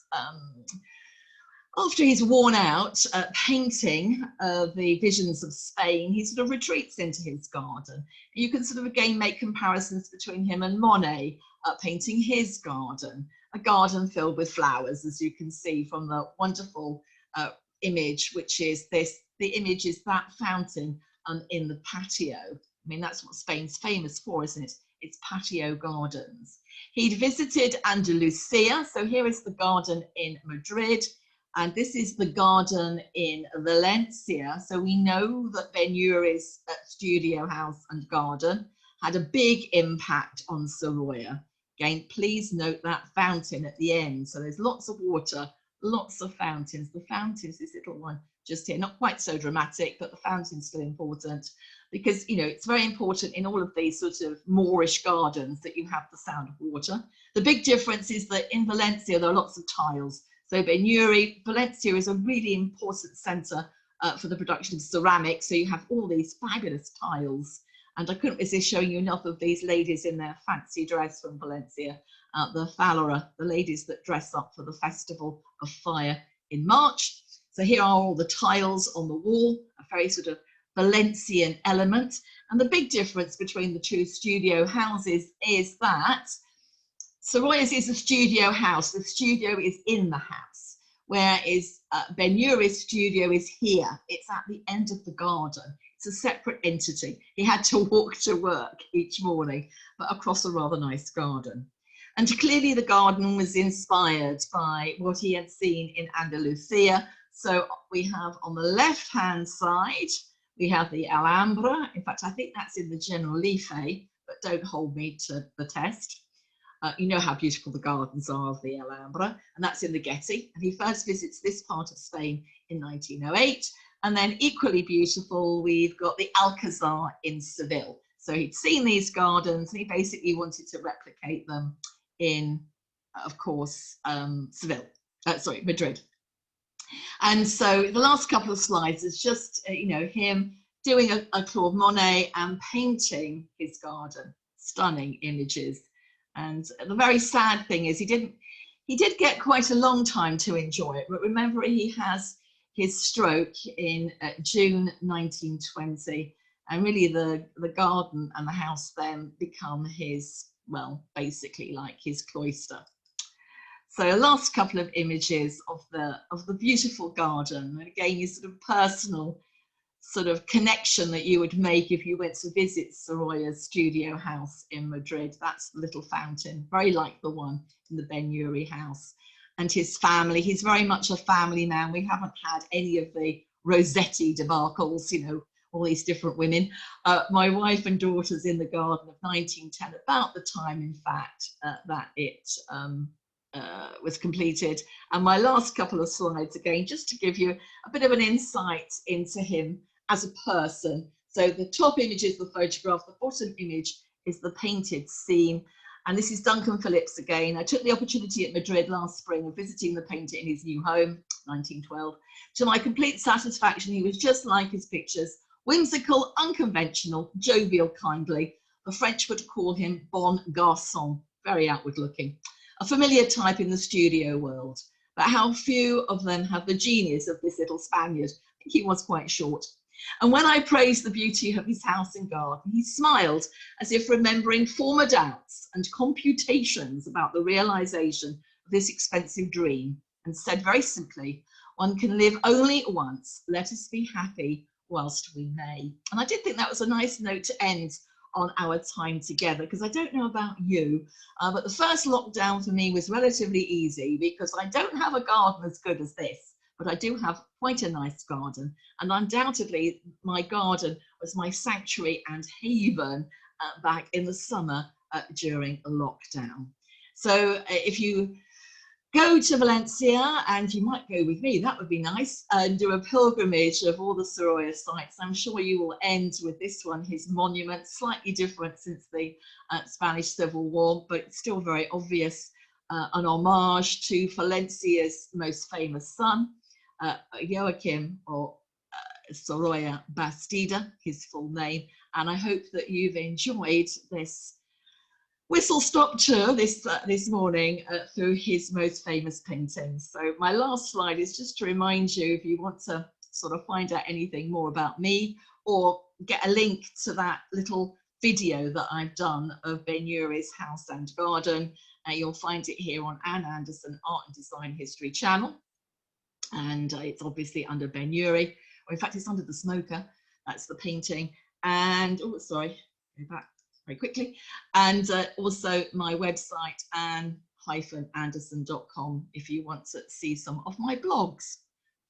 Speaker 1: worn out painting the visions of Spain, he sort of retreats into his garden. You can sort of again make comparisons between him and Monet painting his garden, a garden filled with flowers, as you can see from the wonderful image, which is this. The image is that fountain in the patio. I mean, that's what Spain's famous for, isn't it? It's patio gardens. He'd visited Andalusia. So here is the garden in Madrid. And this is the garden in Valencia. So we know that Ben-Uri's studio house and garden had a big impact on Sorolla. Again, please note that fountain at the end. So there's lots of water, lots of fountains. The fountain's this little one just here, not quite so dramatic, but the fountain's still important because, you know, it's very important in all of these sort of Moorish gardens that you have the sound of water. The big difference is that in Valencia, there are lots of tiles. So Ben-Uri, Valencia is a really important centre for the production of ceramics. So you have all these fabulous tiles. And I couldn't resist showing you enough of these ladies in their fancy dress from Valencia, the Falora, the ladies that dress up for the Festival of Fire in March. So here are all the tiles on the wall, a very sort of Valencian element. And the big difference between the two studio houses is that Sorolla's is a studio house. The studio is in the house, whereas Ben-Uri's studio is here. It's at the end of the garden. It's a separate entity. He had to walk to work each morning, but across a rather nice garden. And clearly the garden was inspired by what he had seen in Andalusia. So we have on the left-hand side, we have the Alhambra. In fact, I think that's in the Generalife, but don't hold me to the test. You know how beautiful the gardens are of the Alhambra, and that's in the Getty. And he first visits this part of Spain in 1908. And then equally beautiful, we've got the Alcazar in Seville. So he'd seen these gardens and he basically wanted to replicate them in, of course, Madrid. And so the last couple of slides is just, you know, him doing a Claude Monet and painting his garden. Stunning images. And the very sad thing is he did get quite a long time to enjoy it. But remember, he has his stroke in June 1920. And really the garden and the house then become his, well, basically like his cloister. So last couple of images of the beautiful garden. And again, your sort of personal sort of connection that you would make if you went to visit Sorolla's studio house in Madrid. That's the little fountain, very like the one in the Ben-Yuri house. And his family, he's very much a family man. We haven't had any of the Rossetti debacles, you know, all these different women. My wife and daughters in the garden of 1910, about the time, in fact, that it was completed. And my last couple of slides, again, just to give you a bit of an insight into him as a person. So the top image is the photograph, the bottom image is the painted scene. And this is Duncan Phillips again. I took the opportunity at Madrid last spring of visiting the painter in his new home, 1912. To my complete satisfaction, he was just like his pictures, whimsical, unconventional, jovial, kindly. The French would call him bon garçon, very outward looking. A familiar type in the studio world, but how few of them have the genius of this little Spaniard. I think he was quite short. And when I praised the beauty of his house and garden, he smiled as if remembering former doubts and computations about the realization of this expensive dream, and said very simply, one can live only once, let us be happy whilst we may. And I did think that was a nice note to end on our time together, because I don't know about you, but the first lockdown for me was relatively easy because I don't have a garden as good as this, but I do have quite a nice garden, and undoubtedly my garden was my sanctuary and haven back in the summer during a lockdown. So if you go to Valencia, and you might go with me, that would be nice, and do a pilgrimage of all the Sorolla sites. I'm sure you will end with this one, his monument, slightly different since the Spanish Civil War, but still very obvious, an homage to Valencia's most famous son, Joaquim, or Sorolla Bastida, his full name. And I hope that you've enjoyed this whistle-stop tour this morning through his most famous paintings. So my last slide is just to remind you, if you want to sort of find out anything more about me or get a link to that little video that I've done of Ben-Yuri's house and garden, you'll find it here on Anne Anderson Art and Design History channel. And it's obviously under Ben-Yuri, or in fact it's under the smoker. That's the painting. And oh, sorry, go back very quickly. And also my website, anne-anderson.com, if you want to see some of my blogs.